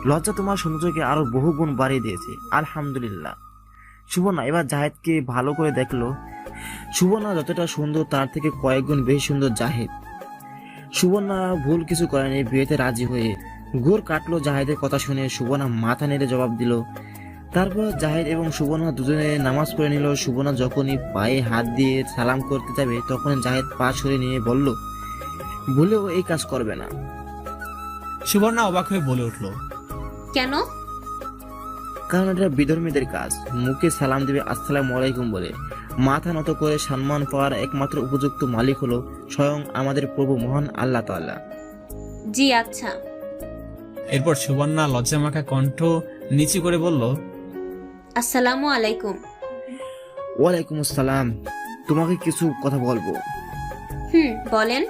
লজ্জা তোমার সৌন্দর্যকে আরো বহুগুণ বাড়িয়ে দিয়েছে, আলহামদুলিল্লাহ। সুবর্ণা এবার জাহেদকে ভালো করে দেখলো। সুবর্ণা যতটা সুন্দর তার থেকে কয়েক গুণ বেশি সুন্দর জাহেদ। সুবর্ণা ভুল কিছু করেনি, বিয়েতে রাজি হয়ে ঘোর কাটলো। জাহেদের কথা শুনে সুবর্ণা মাথা নেড়ে জবাব দিল। তারপর জাহেদ এবং সুবর্ণা দুজনে নামাজ পড়ে নিল। সুবর্ণা যখনই পায়ে হাত দিয়ে সালাম করতে যাবে তখন জাহেদ পা সরিয়ে নিয়ে বলল, ভুলেও এই কাজ করবে না। সুবর্ণা অবাক হয়ে বলে উঠল, কেন? কারণ এটা বিধর্মীদের কাজ। মুখে সালাম দিবে আসসালামু আলাইকুম বলে। মাথা নত করে সম্মান পাওয়ার একমাত্র উপযুক্ত মালিক হলো স্বয়ং আমাদের প্রভু মহান আল্লাহ তাআলা। জি আচ্ছা। এরপর সুবর্ণা লজ্জামাখা কণ্ঠ নিচু করে বলল, আসসালামু আলাইকুম। ওয়ালাইকুম আসসালাম। তোমাকে কিছু কথা বলবো। বলেন।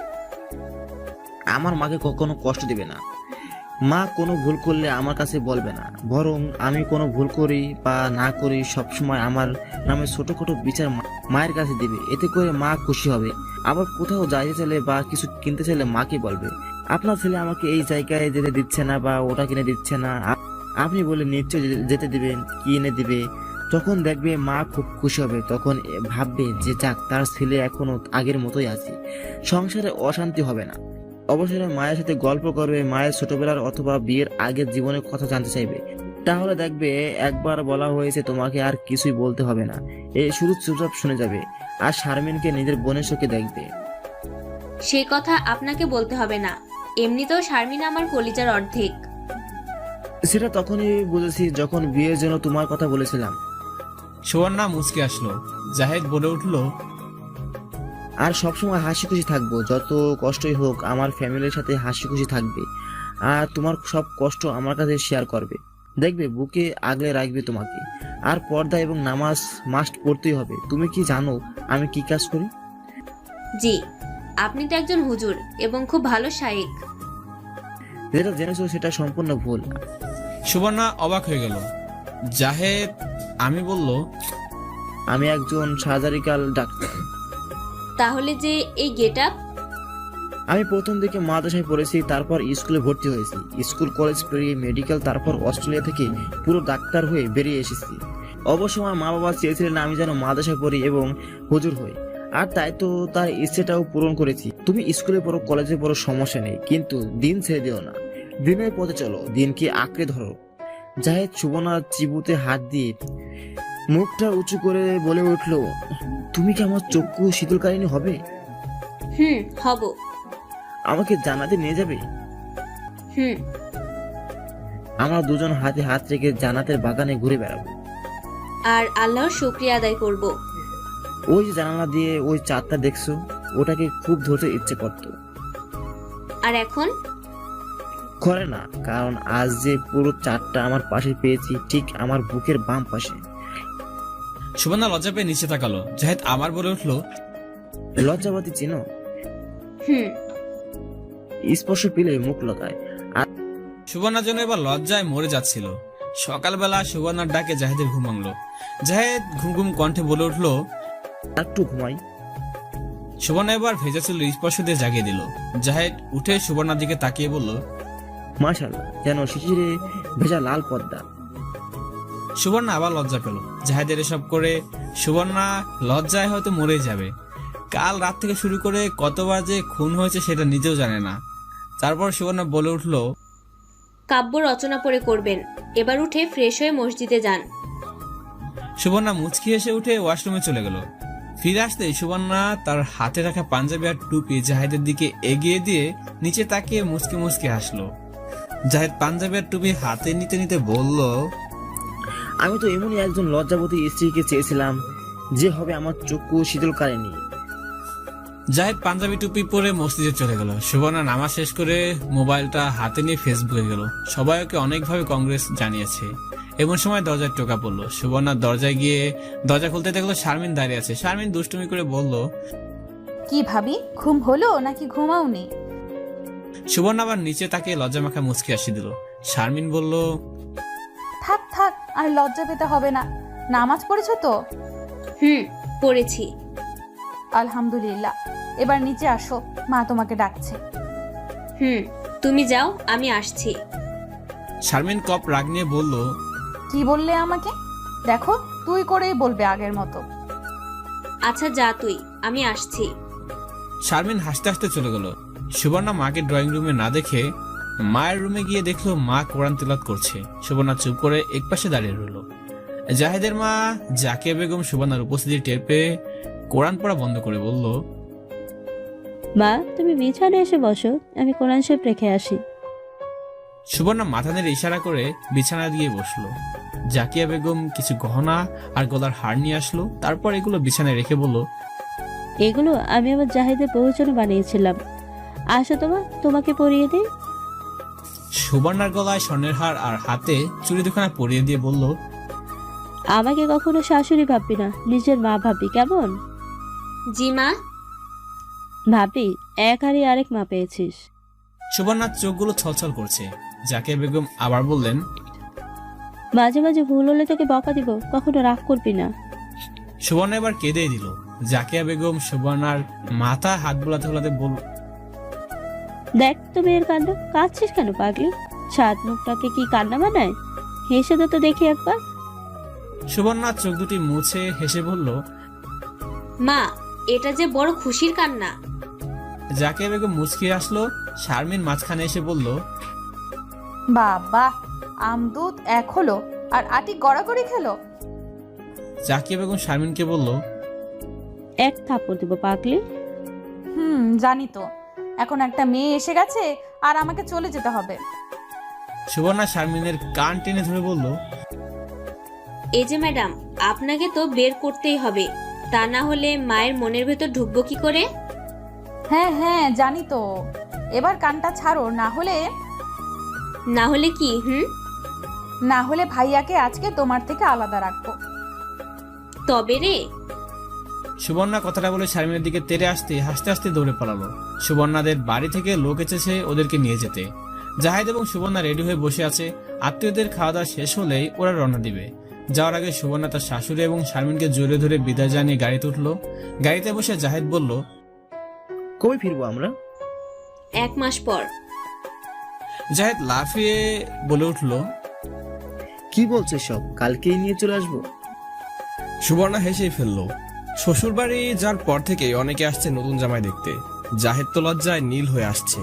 আমার মাকে কখনো কষ্ট দিবে না। মা কোনো ভুল করলে আমার কাছে বলবে না, বরং আমি কোনো ভুল করি বা না করি সবসময় আমার নামে ছোটখাটো বিচার মায়ের কাছে দিবে। এতে করে মা খুশি হবে। আবার কোথাও যাইতে চাইলে বা কিছু কিনতে চাইলে মাকে বলবে, আপনার ছেলে আমাকে এই জায়গায় যেতে দিচ্ছে না বা ওটা কিনে দিচ্ছে না, আপনি বলে নিশ্চয় যেতে দিবেন, কিনে দিবে। তখন দেখবে মা খুব খুশি হবে। তখন ভাববে যে যাক, তার ছেলে এখনো আগের মতোই আছে, সংসারে অশান্তি হবে না। অবসরে মায়ের সাথে গল্প করবে, মায়ের ছোটবেলার অথবা বিয়ের আগের জীবনের কথা জানতে চাইবে। তাহলে দেখবে একবার বলা হয়েছে তোমাকে আর কিছুই বলতে হবে না, এই শুধু চুপচাপ শুনে যাবে। আর শারমিনকে নিজের বোনের চোখে দেখবে। সে কথা আপনাকে বলতে হবে না, এমনিতেও শারমিন আমার কলিজার অর্ধেক। সেটা তখনই বুঝেছি যখন বিয়ের জন্য তোমার কথা বলেছিলাম। সুবর্ণা মুচকে আসলো। জাহেদ বলে উঠল, আর সবসময় হাসি খুশি থাকবো, যত কষ্টই হোক আমার ফ্যামিলির সাথে হাসি খুশি থাকবে, আর তোমার সব কষ্ট আমার কাছে শেয়ার করবে। দেখবে বুকে আগলে রাখবে তোমাকে। আর পর্দা এবং নামাজ মাস্ট পড়তেই হবে। তুমি কি জানো আমি কি কাজ করি? জি, আপনি তো একজন হুজুর এবং খুব ভালো শায়েখ। যেটা জেনেছো সেটা সম্পূর্ণ ভুল। সুবর্ণা অবাক হয়ে গেল। জাহেদ আমি বলল, আমি একজন সার্জারিক্যাল ডাক্তার। তাহলে যে এই গেট আপ? আমি প্রথম দিকে মাদ্রাসায় পড়েছি, তারপর স্কুলে ভর্তি হয়েছি, স্কুল কলেজ পেরিয়ে মেডিকেল, তারপর অস্ট্রেলিয়া থেকে পুরো ডাক্তার হয়ে বেরিয়ে এসেছি। অবশ্য আমার মা বাবা চেয়েছিলেন আমি যেন মাদ্রাসায় পড়ি এবং হুজুর হই, আর তাই তো তার ইচ্ছেটাও পূরণ করেছি। তুমি স্কুলে পড়ো, কলেজে পড়ো, সমস্যা নেই, কিন্তু দিন ছেড়ে দিও না। দিনের পথে চলো, দিনকে আঁকড়ে ধরো। জাহেদ সুবর্ণার চিবুতে হাত দিয়ে মুখটা উঁচু করে বলে উঠল, তুমি কি আমার চক্ষু শীতলকারিণী হবে? হব। আমাকে জান্নাতে নিয়ে যাবে? আমরা দুজন হাতে হাত রেখে জান্নাতের বাগানে ঘুরে বেড়াবো, আর আল্লাহর শুকরিয়া আদায় করব। ওই যে জানালা দিয়ে ওই চাঁদটা দেখছো, ওটাকে খুব ধরতে ইচ্ছে করতো, আর এখন করে না, কারণ আজ যে পুরো চাঁদটা আমার পাশে পেয়েছি, ঠিক আমার বুকের বাম পাশে। সুবর্ণা লজ্জা পেয়ে নিচে তাকালো। জাহেদ আবার বলে উঠল, লজ্জাবতী চিনো? স্পর্শ পেলে মুখ লতায়। সুবর্ণার জন্য এবার লজ্জায় মরে যাচ্ছিল। সকালবেলা সুবর্ণার ডাকে জাহেদের ঘুম ভাঙলো। জাহেদ ঘুম ঘুম কণ্ঠে বলে উঠল, একটু ঘুমাই। সুবর্ণা এবার ভেজা চুল স্পর্শ দিয়ে জাগিয়ে দিল। জাহেদ উঠে সুবর্ণার দিকে তাকিয়ে বলল, মাশাআল্লাহ, যেন শিশিরে ভেজা লাল পদ্মা। সুবর্ণা আবার লজ্জা পেল। জাহেদের এসব করে সুবর্ণা লজ্জায় হয়তো মরে যাবে। কাল রাত থেকে শুরু করে কতবার যে খুন হয়েছে সেটা নিজেও জানে না। তারপর সুবর্ণা বলে উঠল, কাব্য রচনা পড়ে করবেন, এবার উঠে ফ্রেশ হয়ে মসজিদে যান। সুবর্ণা মুচকি এসে উঠে ওয়াশরুমে চলে গেল। ফিরে আসতেই সুবর্ণা তার হাতে রাখা পাঞ্জাবি আর টুপি জাহেদের দিকে এগিয়ে দিয়ে নিচে তাকিয়ে মুচকি মুচকি হাসলো। জাহেদ পাঞ্জাবি আর টুপি হাতে নিতে নিতে বলল, আমি তো এমনই একজন লজ্জাবতী স্ত্রীকে চেয়েছিলাম, যে হবে আমার চক্ষু শীতলকারিণী। জাহেদ পাঞ্জাবি টুপি পরে মসজিদে চলে গেল। সুবর্ণা নামাজ শেষ করে মোবাইলটা হাতে নিয়ে ফেসবুকে গেল। সবাই ওকে অনেকভাবে কংগ্রেস জানিয়েছে। এমন সময় দরজায় টোকা পড়লো। সুবর্ণা দরজায় গিয়ে দরজা খুলতে দেখলো শারমিন দাঁড়িয়ে আছে। শারমিন দুষ্টুমি করে বলল, কি ভাবি, ঘুম হলো নাকি ঘুমাওনি? সুবর্ণা আবার নিচে তাকে লজ্জা মাখা মুচকি হাসি দিল। শারমিন বলল, থাক থাক, আর লজ্জা পেতে হবে না। নামাজ পড়েছো তো? পড়েছি। আলহামদুলিল্লাহ। এবার নিচে আসো, মা তোমাকে ডাকছে। তুমি যাও, আমি আসছি। শারমিন কপ রাগ নিয়ে বলল, কি বললে আমাকে? দেখো, তুই করেই বলবে আগের মতো। আচ্ছা যা তুই, আমি আসছি। শারমিন হাসতে হাসতে চলে গেল। সুবর্ণা মাকে ড্রয়িং রুমে না দেখে মায়ের রুমে গিয়ে দেখলো মা কোরআন তিলাওয়াত করছে। সুবর্ণা চুপ করে একপাশে দাঁড়িয়ে রইল। জাহেদের মা জাকিয়া বেগম সুবর্ণার উপস্থিতি টের পেয়ে কোরআন পড়া বন্ধ করে বলল, মা তুমি বিছানায় এসে বসো, আমি কোরআন শরীফ রেখে আসি। সুবর্ণা মাথা নেড়ে ইশারা করে বিছানায় গিয়ে বসলো। জাকিয়া বেগম কিছু গহনা আর গলার হার নিয়ে আসলো। তারপর এগুলো বিছানায় রেখে বলল, এগুলো আমি আমার জাহিদের বউর জন্য বানিয়েছিলাম, আসো তোমাকে পরিয়ে দিই। সুবর্ণার গলায় স্বর্ণের হার আর হাতে চুড়ি দুখানা পরিয়ে দিয়ে বলল, আমাকে কখনো শাশুড়ি ভাববি না, নিজের মা ভাববি, কেমন? জি মা। ভাবি, এক হাড়ি আরেক মা পেয়েছিস। সুবর্ণার চোখগুলো ছলছল করছে। জাকিয়া বেগম আবার বললেন, মাঝে মাঝে ভুল হলে তোকে বকা দিব, কখনো রাগ করবি না। সুবর্ণা এবার কেঁদে দিল। জাকিয়া বেগম সুবর্ণার মাথা হাত বোলাতে বোলাতে বলল, দেখ তুমি এর কাণ্ড, কাঁদছিস কেন পাগলি? সাত মুখটাকে কি কান্না বানায়? হেসে তো দেখি একবার। সুবর্ণার চোখ দুটি মুছে হেসে বলল, মা, এটা যে বড় খুশির কান্না। জাকিয়া বেগম মুচকি আসলো। শারমিন মাঝখানে এসে বলল, বাবা, আমদুধ এক হলো আর আটি গড়াগড়ি খেলো। জাকিয়া বেগম শারমিনকে বলল, এক থাপ্পড় দেব পাগলি। জানি তো, এখন একটা মেয়ে এসে গেছে আর আমাকে চলে যেতে হবে। সুবর্ণা শারমিনের কান টেনে ধরে বলল, এই যে ম্যাডাম, আপনাকে তো বের করতেই হবে। তা না হলে মায়ের মনের ভেতর ঢুকবো কি করে? হ্যাঁ হ্যাঁ জানি তো, এবার কানটা ছাড়ো, না হলে কি? না হলে ভাইয়াকে আজকে তোমার থেকে আলাদা রাখবো। তবে রে। সুবর্ণা কথাটা বলে শারমিনের দিকে তেড়ে আসতে হাসতে হাসতে দৌড়ে পালালো। সুবর্ণাদের বাড়ি থেকে লোক এসেছে ওদেরকে নিয়ে যেতে। জাহিদ এবং সুবর্ণা রেডি হয়ে বসে আছে। আত্মীয়দের খাওয়া দাওয়া শেষ হলেই ওরা রওনা দিবে। যাওয়ার আগে সুবর্ণা তার শাশুড়ি এবং শারমিনকে জড়িয়ে ধরে বিদায় জানিয়ে গাড়িতে উঠলো। গাড়িতে বসে জাহিদ বলল, কবে ফিরবো আমরা? 1 মাস পর। জাহিদ লাফিয়ে বলে উঠল, কি বলছে সব? কালকেই নিয়ে চলে আসবো? সুবর্ণা হেসেই ফেললো। শ্বশুর বাড়ি যাওয়ার পর থেকে অনেকে আসছে নতুন জামাই দেখতে। জাহিদ তো লজ্জায় নীল হয়ে আসছে।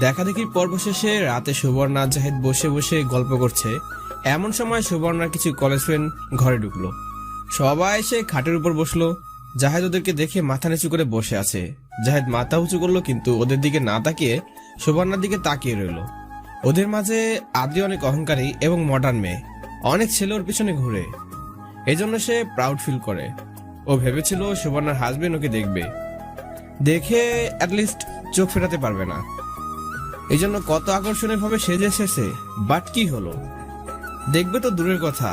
দেখা দেখি পর্ব শেষে রাতে সুবর্ণা জাহিদ বসে বসে গল্প করছে। এমন সময় সুবর্ণার কিছু কলেজ ফ্রেন্ড ঘরে ঢুকলো। সবাই এসে খাটের উপর বসলো। জাহিদ ওদেরকে দেখে মাথা নিচু করে বসে আছে। জাহিদ মাথা উঁচু করলো, কিন্তু ওদের দিকে না তাকিয়ে সুবর্ণার দিকে তাকিয়ে রইলো। ওদের মাঝে আদ্রি অনেক অহংকারী এবং মডার্ন মেয়ে। অনেক ছেলে ওর পিছনে ঘুরে, এজন্য সে প্রাউড ফিল করে। ও ভেবেছিল সুবর্ণার হাজবেন্ড ওকে দেখবে, দেখে অ্যাটলিস্ট চোখ ফেরাতে পারবে না। এই জন্য কত আকর্ষণীয় ভাবে সেজে এসেছে। বাট কি হলো, দেখবে তো দূরের কথা,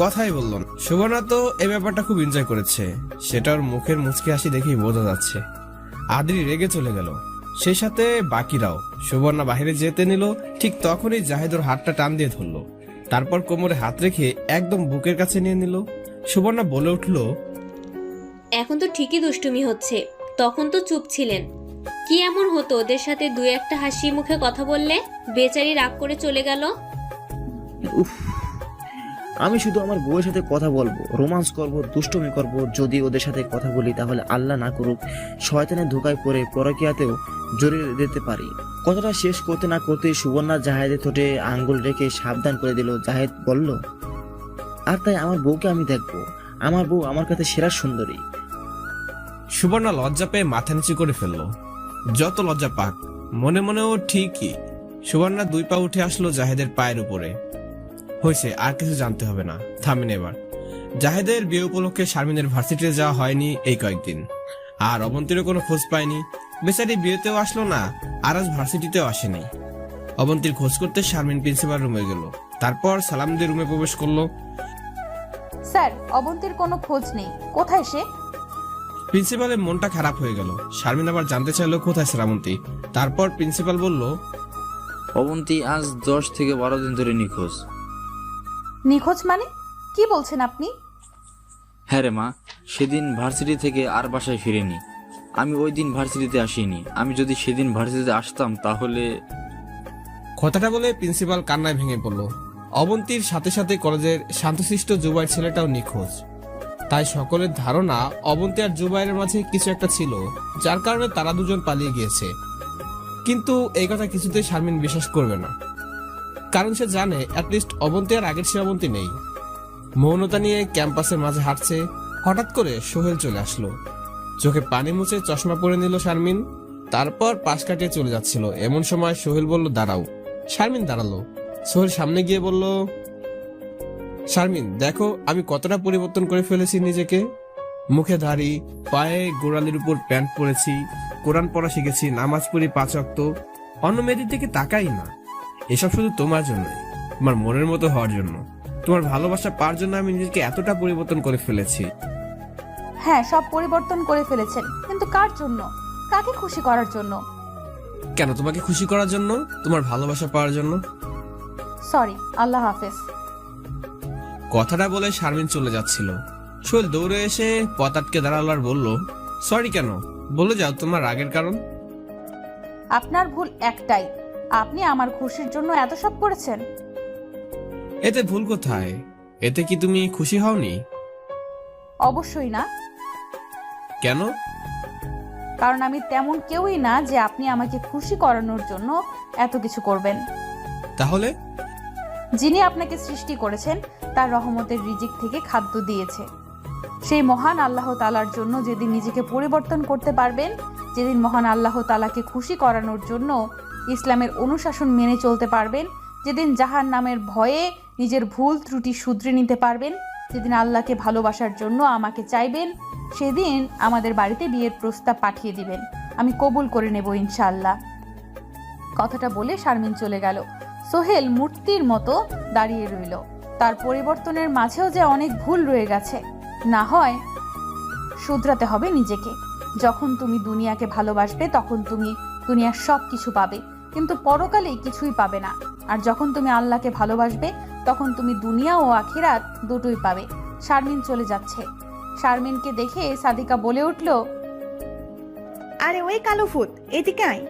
কথাই বলল না। সুবর্ণা তো এই ব্যাপারটা খুব এনজয় করেছে, সেটা ওর মুখের মুচকি হাসি দেখেই বোঝা যাচ্ছে। আদ্রি রেগে চলে গেল, সেই সাথে বাকিরাও। সুবর্ণা বাহিরে যেতে নিল, ঠিক তখনই জাহিদ ওর হাতটা টান দিয়ে ধরলো। তারপর কোমরে হাত রেখে একদম বুকের কাছে নিয়ে নিল। সুবর্ণা বলে উঠল, এখন তো ঠিকই দুষ্টুমি হচ্ছে, তখন তো চুপ ছিলেন। কি এমন হতো ওদের সাথে 2-1টা হাসি মুখে কথা বললে? বেচারি রাগ করে চলে গেল। উফ, আমি শুধু আমার বউয়ের সাথে কথা বলবো, রোমান্স করব, দুষ্টুমি করব। যদি ওদের সাথে কথা বলি তাহলে আল্লাহ না করুক শয়তানের ধোকায় পড়ে পরকীয়াতেও জড়িয়ে দিতে পারি। কথাটা শেষ করতে না করতেই সুবর্ণা জাহেদের ঠোঁটে আঙ্গুল রেখে সাবধান করে দিল। জাহেদ বলল, আর তাই আমার বউকে আমি দেখবো, আমার বউ আমার কাছে সেরা সুন্দরী। সুবর্ণা লজ্জা পেয়ে মাথা নিচু করে ফেললো। যত লজ্জা পাক, মনে মনেও ঠিকই। সুবর্ণা 2 পা উঠে আসলো জাহেদের পায়ের উপরে। হয়েছে, আর কিছু জানতে হবে না, থামেন এবার। জাহেদের বিয়ে উপলক্ষে শারমিনের ভার্সিটিতে যাওয়া হয়নি এই কয়েকদিন, আর অবন্তীরও কোনো খোঁজ পায়নি। বেচারি বিয়েতেও আসলো না, আর আজ ভার্সিটিতেও আসেনি। অবন্তীর খোঁজ করতে শারমিন প্রিন্সিপাল রুমে গেল, তারপর সালাম দিয়ে রুমে প্রবেশ করলো। স্যার, অবন্তীর কোনো খোঁজ নেই, কোথায় সে? প্রিন্সিপালের মনটা খারাপ হয়ে গেল। শারমিন আবার জানতে চাইলো কোথায় শ্রাবন্তী। তারপর প্রিন্সিপাল বলল, অবন্তী আজ 10 থেকে 12 দিন ধরে নিখোঁজ। নিখোঁজ মানে কি বলছেন আপনি? হ্যাঁ রে মা, সেদিন ভার্সিটি থেকে আর বাসায় ফিরেনি। আমি ওই দিন ভার্সিটিতে আসিনি। আমি যদি সেদিন ভার্সিটিতে আসতাম তাহলে। কথাটা বলে প্রিন্সিপাল কান্নায় ভেঙে পড়ল। অবন্তীর সাথে সাথে কলেজের শান্তশিষ্ট জুবাইর ছেলেটাও নিখোঁজ। তাই সকলের ধারণা অবন্তী আর জুবাইরের মাঝে কিছু একটা ছিল, যার কারণে তারা দুজন পালিয়ে গিয়েছে। কিন্তু এই কথা কিছুতেই শারমিন বিশ্বাস করবে না, কারণ সে জানে অ্যাটলিস্ট অবন্তী আর আগের শ্রাবন্তী নেই। মৌনতা নিয়ে ক্যাম্পাসের মাঝে হাঁটছে, হঠাৎ করে সোহেল চলে আসলো। চোখে পানি মুছে চশমা পরে নিল শারমিন, তারপর পাশ কাটিয়ে চলে যাচ্ছিল। এমন সময় সোহেল বলল, দাঁড়াও। শারমিন দাঁড়ালো। সোহেল সামনে গিয়ে বলল, শারমিন দেখো আমি কতটা পরিবর্তন করে ফেলেছি নিজেকে। মুখে দাড়ি, পায়ে গোড়ালির উপর প্যান্ট পরেছি, কোরআন পড়া শিখেছি, নামাজ পড়ি 5 ওয়াক্ত। অন্য মেয়েদের দিকে তাকাই না। এসব শুধু তোমার জন্য, তোমার মনের মতো হওয়ার জন্য, তোমার ভালোবাসা পাওয়ার জন্য আমি নিজেকে এতটা পরিবর্তন করে ফেলেছি। হ্যাঁ, সব পরিবর্তন করে ফেলেছেন, কিন্তু কার জন্য? কাকে খুশি করার জন্য? কেন, তোমাকে খুশি করার জন্য, তোমার ভালোবাসা পাওয়ার জন্য। সরি, আল্লাহ হাফেজ। কথাটা বলে শারমিন চলে যাচ্ছিল। সোহেল দৌড়ে এসে পথ আটকে দাঁড়ালো আর বলল, সরি কেন, বলে যাও তোমার রাগের কারণ। আপনার ভুল একটাই, আপনি আমার খুশির জন্য এত সব করেছেন। এতে ভুল কোথায়? এতে কি তুমি খুশি হওনি? অবশ্যই না। কেন? কারণ আমি তেমন কেউই না যে আপনি আমাকে খুশি করানোর জন্য এত কিছু করবেন। তাহলে? যিনি আপনাকে সৃষ্টি করেছেন তার রহমতের রিজিক থেকে খাদ্য দিয়েছে। সেই মহান আল্লাহ তাআলার জন্য যেদিন নিজেকে পরিবর্তন করতে পারবেন, যেদিন মহান আল্লাহ তাআলাকে খুশি করানোর জন্য ইসলামের অনুশাসন মেনে চলতে পারবেন, যেদিন জাহান্নামের ভয়ে নিজের ভুল ত্রুটি শুধরে নিতে পারবেন, যেদিন আল্লাহকে ভালোবাসার জন্য আমাকে চাইবেন সেদিন আমাদের বাড়িতে বিয়ের প্রস্তাব পাঠিয়ে দিবেন, আমি কবুল করে নেব ইনশাআল্লাহ। কথাটা বলে শারমিন চলে গেল। সোহেল মূর্তির মতো দাঁড়িয়ে রইল। তার পরিবর্তনের মাঝেও যে অনেক ভুল রয়ে গেছে, না হয় শুধরাতে হবে নিজেকে। যখন তুমি দুনিয়াকে ভালোবাসবে তখন তুমি দুনিয়ার সব কিছু পাবে, কিন্তু পরকালে কিছুই পাবে না। আর যখন তুমি আল্লাহকে ভালোবাসবে তখন তুমি দুনিয়া ও আখিরাত দুটোই পাবে। শারমিন চলে যাচ্ছে। শারমিনকে দেখে সাদিকা বলে উঠল, আরে ওই কালো ভূত, এদিকে আয়।